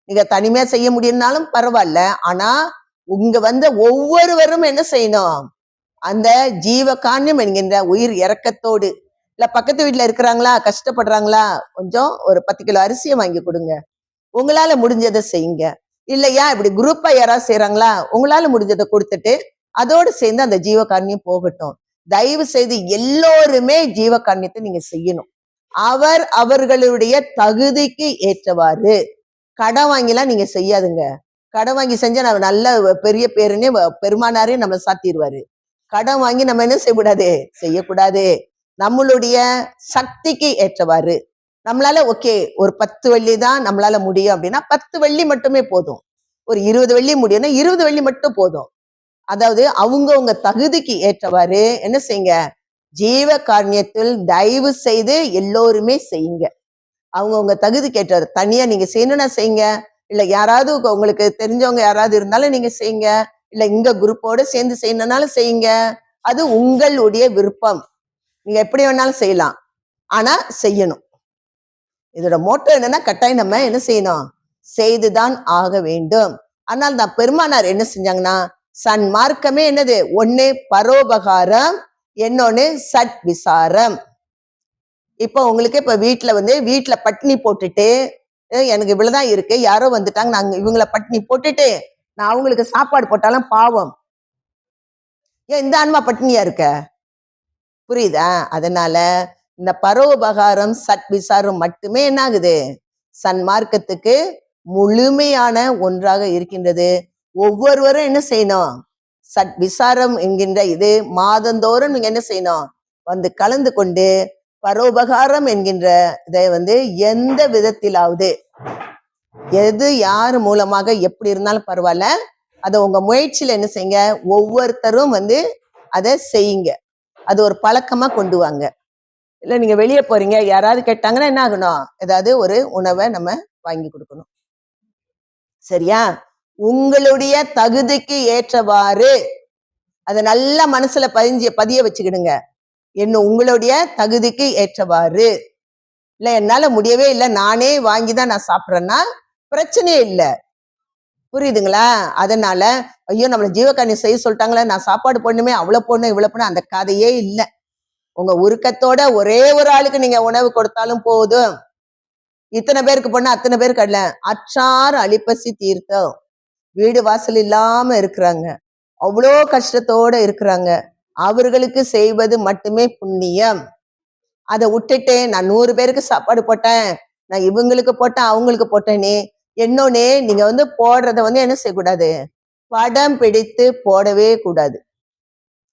நீங்க தனிமையா செய்ய முடியும்னாலும் பரவாயில்ல. ஆனா உங்க ஒவ்வொருவரும் என்ன செய்யணும்? அந்த ஜீவகாருண்யம் என்கின்ற உயிர் இரக்கத்தோடு, இல்ல பக்கத்து வீட்டுல இருக்கிறாங்களா, கஷ்டப்படுறாங்களா, கொஞ்சம் ஒரு 10 கிலோ அரிசியை வாங்கி கொடுங்க. உங்களால முடிஞ்சதை செய்யுங்க. இல்லையா இப்படி குரூப்பா யாராவது செய்யறாங்களா, உங்களால முடிஞ்சதை கொடுத்துட்டு அதோடு சேர்ந்து அந்த ஜீவகாருண்யம் போகட்டும். தயவு செய்து எல்லோருமே ஜீவகாருண்யத்தை நீங்க செய்யணும். அவர்களுடைய தகுதிக்கு ஏற்றவாறு. கடன் வாங்கிலாம் நீங்க செய்யாதுங்க. கடன் வாங்கி செஞ்சா நம்ம நல்ல பெரிய பேருன்னே பெருமானாரே நம்ம சாத்திடுவாரு. கடன் வாங்கி நம்ம என்ன செய்யக்கூடாது? செய்யக்கூடாது. நம்மளுடைய சக்திக்கு ஏற்றவாறு. நம்மளால ஓகே ஒரு 10 வெள்ளி தான் நம்மளால முடியும் அப்படின்னா 10 வெள்ளி மட்டுமே போதும். ஒரு 20 வெள்ளி முடியும்னா 20 வெள்ளி மட்டும் போதும். அதாவது அவங்கவுங்க தகுதிக்கு ஏற்றவாறு என்ன செய்யுங்க? ஜீவகாருண்யத்தில் தயவு செய்து எல்லோருமே செய்யுங்க. அவங்கவுங்க தகுதிக்கு ஏற்றவாறு. தனியா நீங்க செய்யணும்னா செய்யுங்க. இல்ல யாராவது உங்களுக்கு தெரிஞ்சவங்க யாராவது இருந்தாலும் நீங்க செய்யுங்க. இல்ல இங்க குரூப்போட சேர்ந்து செய்யணும்னாலும் செய்யுங்க. அது உங்களுடைய விருப்பம். நீங்க எப்படி வேணாலும் செய்யலாம். ஆனா செய்யணும். இதோட மோட்டோ என்னன்னா, கட்டாயம் நம்ம என்ன செய்யணும்? செய்துதான் ஆக வேண்டும். ஆனால் தான் பெருமானார் என்ன செஞ்சாங்கன்னா, சன்மார்க்கமே என்னது? ஒண்ணு பரோபகாரம், இன்னொன்னு சட் விசாரம். இப்போ உங்களுக்கு இப்ப வீட்டுல பட்டினி போட்டுட்டு எனக்கு இவ்வளவுதான் இருக்கு, யாரோ வந்துட்டாங்க, நாங்க இவங்கள பட்டினி போட்டுட்டு நான் அவங்களுக்கு சாப்பாடு போட்டாலும் பாவம். ஏன் இந்த ஆன்மா பட்டினியா இருக்க? புரியுதா? அதனால இந்த பரோபகாரம் சட் விசாரம் மட்டுமே என்ன ஆகுது? சன்மார்க்கத்துக்கு முழுமையான ஒன்றாக இருக்கின்றது. ஒவ்வொருவரும் என்ன செய்யணும்? சட் விசாரம் என்கின்ற இது மாதந்தோறும் நீங்க என்ன செய்யணும்? கலந்து கொண்டு பரோபகாரம் என்கின்ற இதை எந்த விதத்திலாவது எது யார் மூலமாக எப்படி இருந்தாலும் பரவாயில்ல, அதை உங்க முயற்சியில என்ன செய்யுங்க? ஒவ்வொருத்தரும் அதை செய்யுங்க. அது ஒரு பழக்கமா கொண்டு வாங்க. இல்ல நீங்க வெளியே போறீங்க, யாராவது கேட்டாங்கன்னா என்ன ஆகணும்? ஏதாவது ஒரு உணவை நம்ம வாங்கி கொடுக்கணும். சரியா? உங்களுடைய தகுதிக்கு ஏற்றவாறு அதை நல்லா மனசுல பதிய வச்சுக்கிடுங்க. உங்களுடைய தகுதிக்கு ஏற்றவாறு. இல்ல என்னால முடியவே இல்லை, நானே வாங்கிதான் நான் சாப்பிட்றேன்னா பிரச்சனையே இல்லை. புரியுதுங்களா? அதனால ஐயோ நம்மள ஜீவகாருண்யம் செய்ய சொல்லிட்டாங்களே, நான் சாப்பாடு போடணுமே, அவ்வளவு போடணும் இவ்வளவு போடணும், அந்த கதையே இல்லை. உங்க உருக்கத்தோட ஒரே ஒரு ஆளுக்கு நீங்க உணவு கொடுத்தாலும் போதும். இத்தனை பேருக்கு போனா அத்தனை பேருக்கு அல்ல. அற்றார் அழிப்பசி தீர்த்தம். வீடு வாசல் இல்லாம இருக்கிறாங்க, அவ்வளோ கஷ்டத்தோட இருக்கிறாங்க. அவர்களுக்கு செய்வது மட்டுமே புண்ணியம். அதை விட்டுட்டு நான் 100 பேருக்கு சாப்பாடு போட்டேன், நான் இவங்களுக்கு போட்டேன் அவங்களுக்கு போட்டேனே, என்னொன்னே நீங்க போடுறத என்ன செய்யக்கூடாது? படம் பிடித்து போடவே கூடாது.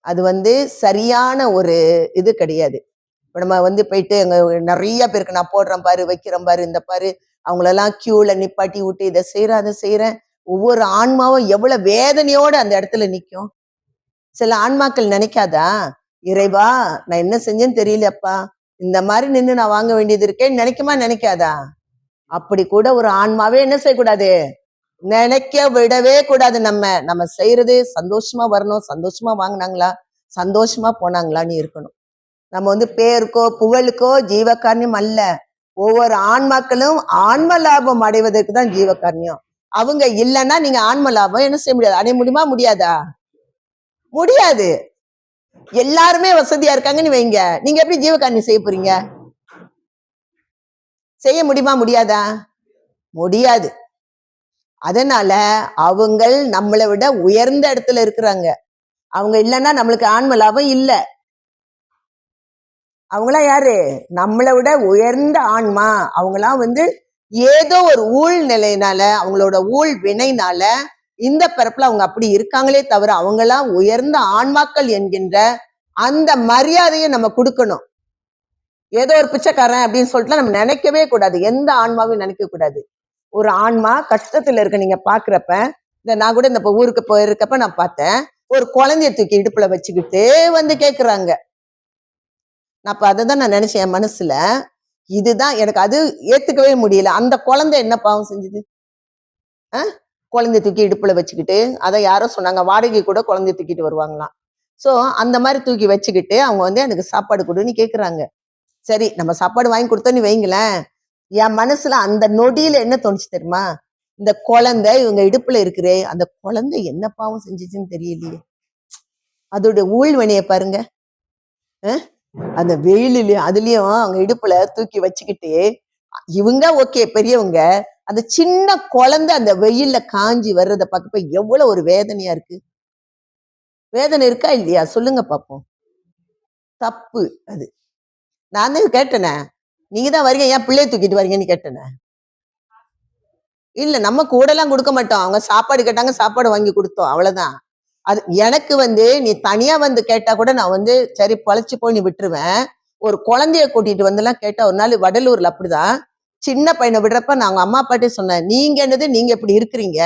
அது சரியான ஒரு இது கிடையாது. இப்ப நம்ம போயிட்டு அங்க நிறைய பேருக்கு நான் போடுறேன் பாரு, வைக்கிறேன் பாரு, இந்த பாரு, அவங்களெல்லாம் கியூல நிப்பாட்டி விட்டு இதை செய்யறேன் அதை செய்யறேன். ஒவ்வொரு ஆன்மாவும் எவ்வளவு வேதனையோட அந்த இடத்துல நிற்கும். சில ஆன்மாக்கள் நினைக்காதா, இறைவா நான் என்ன செஞ்சேன்னு தெரியலப்பா, இந்த மாதிரி நின்று நான் வாங்க வேண்டியது இருக்கேன்னு நினைக்காதா? அப்படி கூட ஒரு ஆன்மாவே என்ன செய்யக்கூடாது? நினைக்க விடவே கூடாது. நம்ம செய்யறது சந்தோஷமா வரணும், சந்தோஷமா வாங்கினாங்களா, சந்தோஷமா போனாங்களான்னு இருக்கணும். நம்ம பேருக்கோ புகழுக்கோ ஜீவகாருண்யம் அல்ல. ஒவ்வொரு ஆன்மாக்களும் ஆன்ம லாபம் அடைவதற்கு தான் ஜீவகாருண்யம். அவங்க இல்லைன்னா நீங்க ஆன்ம லாபம் என்ன செய்ய முடியாது? அடைய முடியுமா? முடியாதா? முடியாது. எல்லாருமே வசதியா இருக்காங்கன்னு வைங்க, நீங்க எப்படி ஜீவகாருண்யம் செய்ய போறீங்க? செய்ய முடியுமா? முடியாதா? முடியாது. அதனால அவங்க நம்மளை விட உயர்ந்த இடத்துல இருக்கிறாங்க. அவங்க இல்லைன்னா நம்மளுக்கு ஆன்ம லாபம் இல்லை. அவங்களாம் யாரு? நம்மளை விட உயர்ந்த ஆன்மா. அவங்களாம் ஏதோ ஒரு ஊழ் நிலையினால, அவங்களோட ஊழ் வினைனால இந்த பிறப்புல அவங்க அப்படி இருக்காங்களே தவிர அவங்கெல்லாம் உயர்ந்த ஆன்மாக்கள் என்கின்ற அந்த மரியாதையை நம்ம கொடுக்கணும். ஏதோ ஒரு பிச்சைக்காரன் அப்படின்னு சொல்லிட்டு நம்ம நினைக்கவே கூடாது. எந்த ஆன்மாவையும் நினைக்க கூடாது. ஒரு ஆன்மா கஷ்டத்துல இருக்க நீங்க பாக்குறப்ப, நான் கூட இந்த ஊருக்கு போயிருக்கப்ப நான் பார்த்தேன். ஒரு குழந்தைய தூக்கி இடுப்புல வச்சுக்கிட்டு வந்து கேக்குறாங்க. நான் அப்ப அததான் நான் நினைச்சேன் என் மனசுல. இதுதான் எனக்கு அது ஏத்துக்கவே முடியல. அந்த குழந்தை என்ன பாவம் செஞ்சது? குழந்தைய தூக்கி இடுப்புல வச்சுக்கிட்டு, அதை யாரோ சொன்னாங்க, வாடகை கூட குழந்தைய தூக்கிட்டு வருவாங்களாம். சோ அந்த மாதிரி தூக்கி வச்சுக்கிட்டு அவங்க வந்து எனக்கு சாப்பாடு கொடுன்னு கேக்குறாங்க. சரி, நம்ம சாப்பாடு வாங்கி கொடுத்தோன்னு வைங்களேன், என் மனசுல அந்த நொடியில என்ன தோணுச்சு தெரியுமா? இந்த குழந்தை இவங்க இடுப்புல இருக்கிறே, அந்த குழந்தை என்ன பாவம் செஞ்சுச்சுன்னு தெரியலையே. அதோட ஊழ்வினைய பாருங்க. அந்த வெயிலுலயும் அதுலயும் அவங்க இடுப்புல தூக்கி வச்சுக்கிட்டு, இவங்க ஓகே பெரியவங்க, அந்த சின்ன குழந்தை அந்த வெயில்ல காஞ்சி வர்றத பார்க்கப்ப எவ்வளவு ஒரு வேதனையா இருக்கு. வேதனை இருக்கா இல்லையா? சொல்லுங்க பாப்போம். தப்பு அது. நான் தான் கேட்டேனே, நீங்க தான் வரீங்க, ஏன் பிள்ளைய தூக்கிட்டு வரீங்கன்னு கேட்டேனே. இல்ல நம்ம கூட எல்லாம் கொடுக்க மாட்டோம். அவங்க சாப்பாடு கேட்டாங்க, சாப்பாடு வாங்கி கொடுத்தோம், அவ்வளவுதான். அது எனக்கு வந்து நீ தனியா வந்து கேட்டா கூட நான் வந்து சரி பொழைச்சு போய் நீ விட்டுருவேன். ஒரு குழந்தைய கூட்டிட்டு வந்து எல்லாம் கேட்டா, ஒரு நாள் வடலூர்ல அப்படிதான் சின்ன பையனை விடுறப்ப நான் அவங்க அம்மா அப்பாட்டே சொன்னேன், நீங்க என்னது நீங்க இப்படி இருக்கிறீங்க,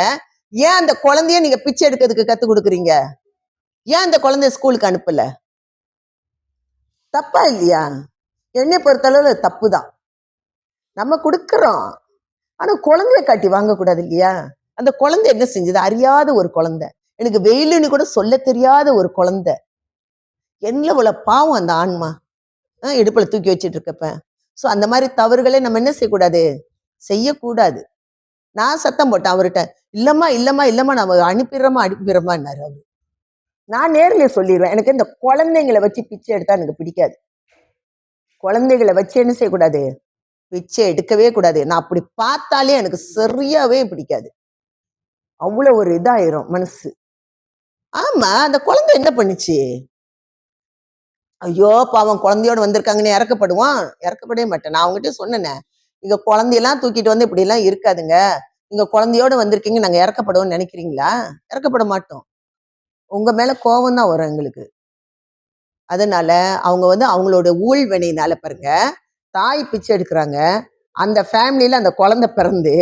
ஏன் அந்த குழந்தைய நீங்க பிச்சை எடுக்கிறதுக்கு கத்து கொடுக்குறீங்க? ஏன் அந்த குழந்தைய ஸ்கூலுக்கு அனுப்பல? தப்பா இல்லையா? என்னை பொறுத்தளவு தப்பு தான். நம்ம கொடுக்கறோம், ஆனா குழந்தைய காட்டி வாங்கக்கூடாது இல்லையா? அந்த குழந்தை என்ன செஞ்சது? அறியாத ஒரு குழந்தை, எனக்கு வெயிலுன்னு கூட சொல்ல தெரியாத ஒரு குழந்தை. எவ்வளவு பாவம் அந்த ஆன்மா இடுப்புல தூக்கி வச்சுட்டு இருக்கப்ப. சோ அந்த மாதிரி தவறுகளை நம்ம என்ன செய்யக்கூடாது? செய்யக்கூடாது. நான் சத்தம் போட்டேன் அவர்கிட்ட, இல்லம்மா இல்லம்மா இல்லம்மா நம்ம அனுப்பிடுறோமான்னாரு அவரு. நான் நேர்ல சொல்லிடுவேன், எனக்கு இந்த குழந்தைங்களை வச்சு பிச்சை எடுத்தா எனக்கு பிடிக்காது. குழந்தைகளை வச்சு என்ன செய்யக்கூடாது? பிச்சை எடுக்கவே கூடாது. நான் அப்படி பார்த்தாலே எனக்கு சரியாவே பிடிக்காது. அவ்வளவு ஒரு இதாயிரும் மனசு. ஆமா, அந்த குழந்தை என்ன பண்ணுச்சு? ஐயோ பாவம், குழந்தையோட வந்திருக்காங்கன்னு இறக்கப்படுவான்? இறக்கப்படவே மாட்டேன். நான் அவங்ககிட்ட சொன்னேனே, நீங்க குழந்தையெல்லாம் தூக்கிட்டு வந்து இப்படி எல்லாம் இருக்காதுங்க, நீங்க குழந்தையோட வந்திருக்கீங்க, நாங்க இறக்கப்படுவோம்னு நினைக்கிறீங்களா? இறக்கப்பட மாட்டோம். உங்க மேல கோபம் தான் வரும் எங்களுக்கு. அதனால அவங்க வந்து அவங்களோட ஊழ்வினையினால பாருங்க, தாய் பிச்சை எடுக்கிறாங்க. அந்த ஃபேமிலியில அந்த குழந்தை பிறந்து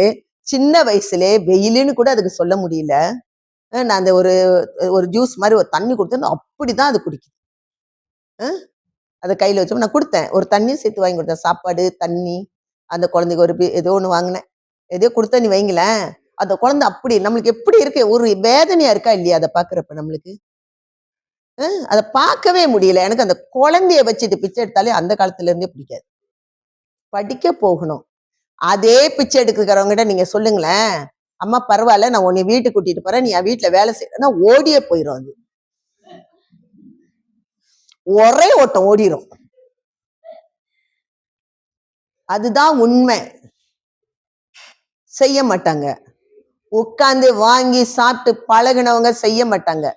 சின்ன வயசுலே வெயிலுன்னு கூட அதுக்கு சொல்ல முடியல. நான் அந்த ஒரு ஒரு ஜூஸ் மாதிரி ஒரு தண்ணி கொடுத்தேன், அப்படிதான் அது குடிக்குது. அதை கையில வச்சோம், நான் கொடுத்தேன், ஒரு தண்ணியும் சேர்த்து வாங்கி கொடுத்தேன், சாப்பாடு தண்ணி. அந்த குழந்தைக்கு ஒரு ஏதோ ஒண்ணு வாங்கினேன், எதையோ கொடுத்த நீ வைங்களேன், அந்த குழந்தை அப்படி நம்மளுக்கு எப்படி இருக்கு, ஒரு வேதனையா இருக்கா இல்லையா அதை பாக்குறப்ப நம்மளுக்கு? அதை பார்க்கவே முடியல எனக்கு. அந்த குழந்தைய வச்சுட்டு பிச்சை எடுத்தாலே அந்த காலத்துல இருந்தே பிடிக்காது. படிக்க போகணும். அதே பிச்சை எடுக்கிறவங்ககிட்ட நீங்க சொல்லுங்களேன், அம்மா பரவாயில்ல நான் உன்னை வீட்டுக்கு கூட்டிட்டு போறேன், நீ என் வீட்டுல வேலை செய்யறன்னா ஓடியே போயிடும். அது ஒரே ஓட்டம் ஓடிரும். அதுதான் உண்மை. செய்ய மாட்டாங்க. உட்கார்ந்து வாங்கி சாப்பிட்டு பழகினவங்க செய்ய மாட்டாங்க.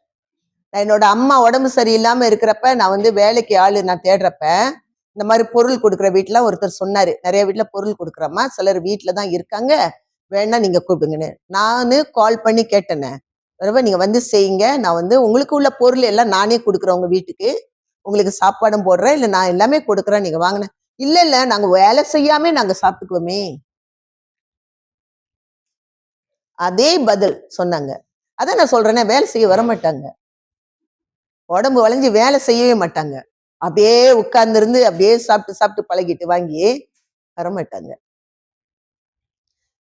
என்னோட அம்மா உடம்பு சரியில்லாம இருக்கிறப்ப நான் வந்து வேலைக்கு ஆளு நான் தேடுறப்ப இந்த மாதிரி பொருள் கொடுக்குற வீட்டுல ஒருத்தர் சொன்னாரு, நிறைய வீட்டுல பொருள் கொடுக்குறம்மா, சிலர் வீட்டுல தான் இருக்காங்க, வேணா நீங்க கூப்பிடுங்கன்னு. நானு கால் பண்ணி கேட்டேனே, நீங்க வந்து செய்யுங்க, நான் வந்து உங்களுக்கு உள்ள பொருள் எல்லாம் நானே கொடுக்குறேன், உங்க வீட்டுக்கு உங்களுக்கு சாப்பாடும் போடுறேன், இல்ல நான் எல்லாமே கொடுக்குறேன், நீங்க வாங்கினேன். இல்ல இல்ல நாங்க வேலை செய்யாம நாங்க சாப்பிட்டுக்குவோமே. அதே பதில் சொன்னாங்க. அதான் நான் சொல்றேனே, வேலை செய்ய வர மாட்டாங்க. உடம்பு வளைஞ்சு வேலை செய்யவே மாட்டாங்க. அப்படியே உட்கார்ந்து இருந்து அப்படியே சாப்பிட்டு சாப்பிட்டு பழகிட்டு வாங்கி வரமாட்டாங்க.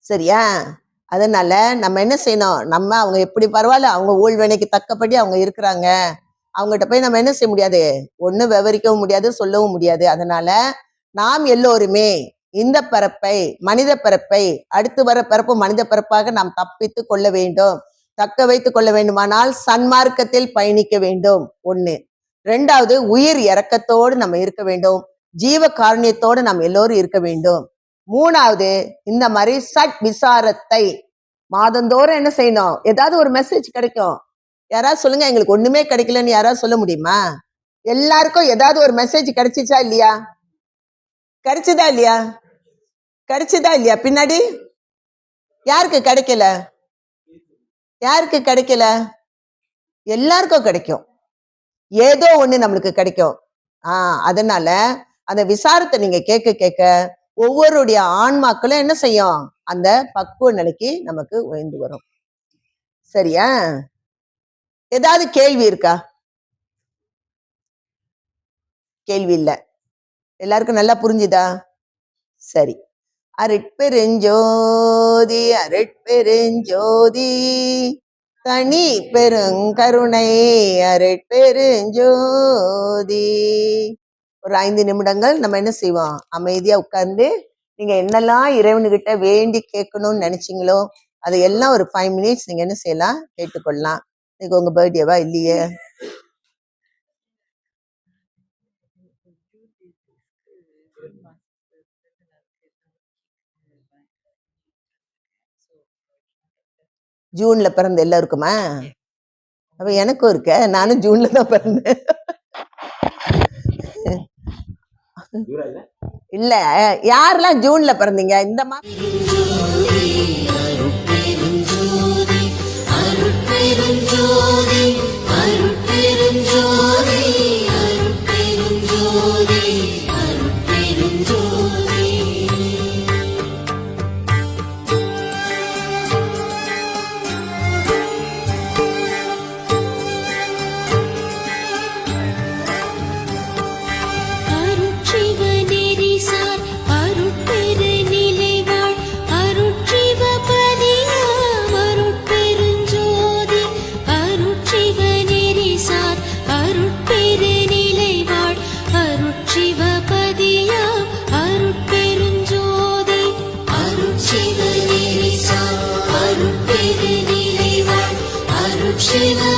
சரியா? அதனால நம்ம என்ன செய்யணும்? நம்ம அவங்க எப்படி பரவாயில்ல, அவங்க ஊழ்வினைக்கு தக்கப்படி அவங்க இருக்கிறாங்க, அவங்ககிட்ட போய் நம்ம என்ன செய்ய முடியாது? ஒண்ணு விவரிக்கவும் முடியாது, சொல்லவும் முடியாது. அதனால நாம் எல்லோருமே இந்த பிறப்பை, மனித பிறப்பை, அடுத்து வர பிறப்பு மனித பிறப்பாக நாம் தப்பித்து கொள்ள வேண்டும். தக்க வைத்துக் கொள்ள வேண்டுமானால் சன்மார்க்கத்தில் பயணிக்க வேண்டும். ஒண்ணு. ரெண்டாவது, உயிர் இரக்கத்தோடு நம்ம இருக்க வேண்டும், ஜீவ காரணியத்தோடு நம்ம எல்லோரும் இருக்க வேண்டும். மூணாவது, இந்த மாதிரி சட் விசாரத்தை மாதந்தோறும் என்ன செய்யணும்? ஏதாவது ஒரு மெசேஜ் கிடைக்கும். யாராவது சொல்லுங்க, எங்களுக்கு ஒண்ணுமே கிடைக்கலன்னு யாராவது சொல்ல முடியுமா? எல்லாருக்கும் ஏதாவது ஒரு மெசேஜ் கிடைச்சிச்சா இல்லையா? கிடைச்சதா இல்லையா? கிடைச்சதா இல்லையா? பின்னாடி யாருக்கு கிடைக்கல? யாருக்கு கிடைக்கல? எல்லாருக்கும் கிடைக்கும். ஏதோ ஒண்ணு நம்மளுக்கு கிடைக்கும். அதனால அந்த விசாரத்தை நீங்க கேட்க கேட்க ஒவ்வொருடைய ஆன்மாக்களும் என்ன செய்யும்? அந்த பக்குவ நிலைக்கு நமக்கு உயர்ந்து வரும். சரியா? ஏதாவது கேள்வி இருக்கா? கேள்வி இல்ல. எல்லாருக்கும் நல்லா புரிஞ்சுதா? சரி. அருட்பெருஞ்சோதி அருட்பெருஞ்சோதி தனி பெருங்கருணை அருட்பெருஞ்சோதி. ஒரு 5 நிமிடங்கள் நம்ம என்ன செய்வோம்? அமைதியா உட்கார்ந்து நீங்க என்னெல்லாம் இறைவனுகிட்ட வேண்டி கேட்கணும்னு நினைச்சீங்களோ அதை எல்லாம் ஒரு 5 மினிட்ஸ் நீங்க என்ன செய்யலாம்? கேட்டுக்கொள்ளலாம். இன்னைக்கு உங்க பர்த்டேவா? இல்லையே. ஜூன்ல பிறந்த எல்லாருக்குமா? அப்ப எனக்கும் இருக்க, நானும் ஜூன்ல தான் பிறந்தேன். இல்ல, யாரெல்லாம் ஜூன்ல பிறந்தீங்க? இந்த Shiva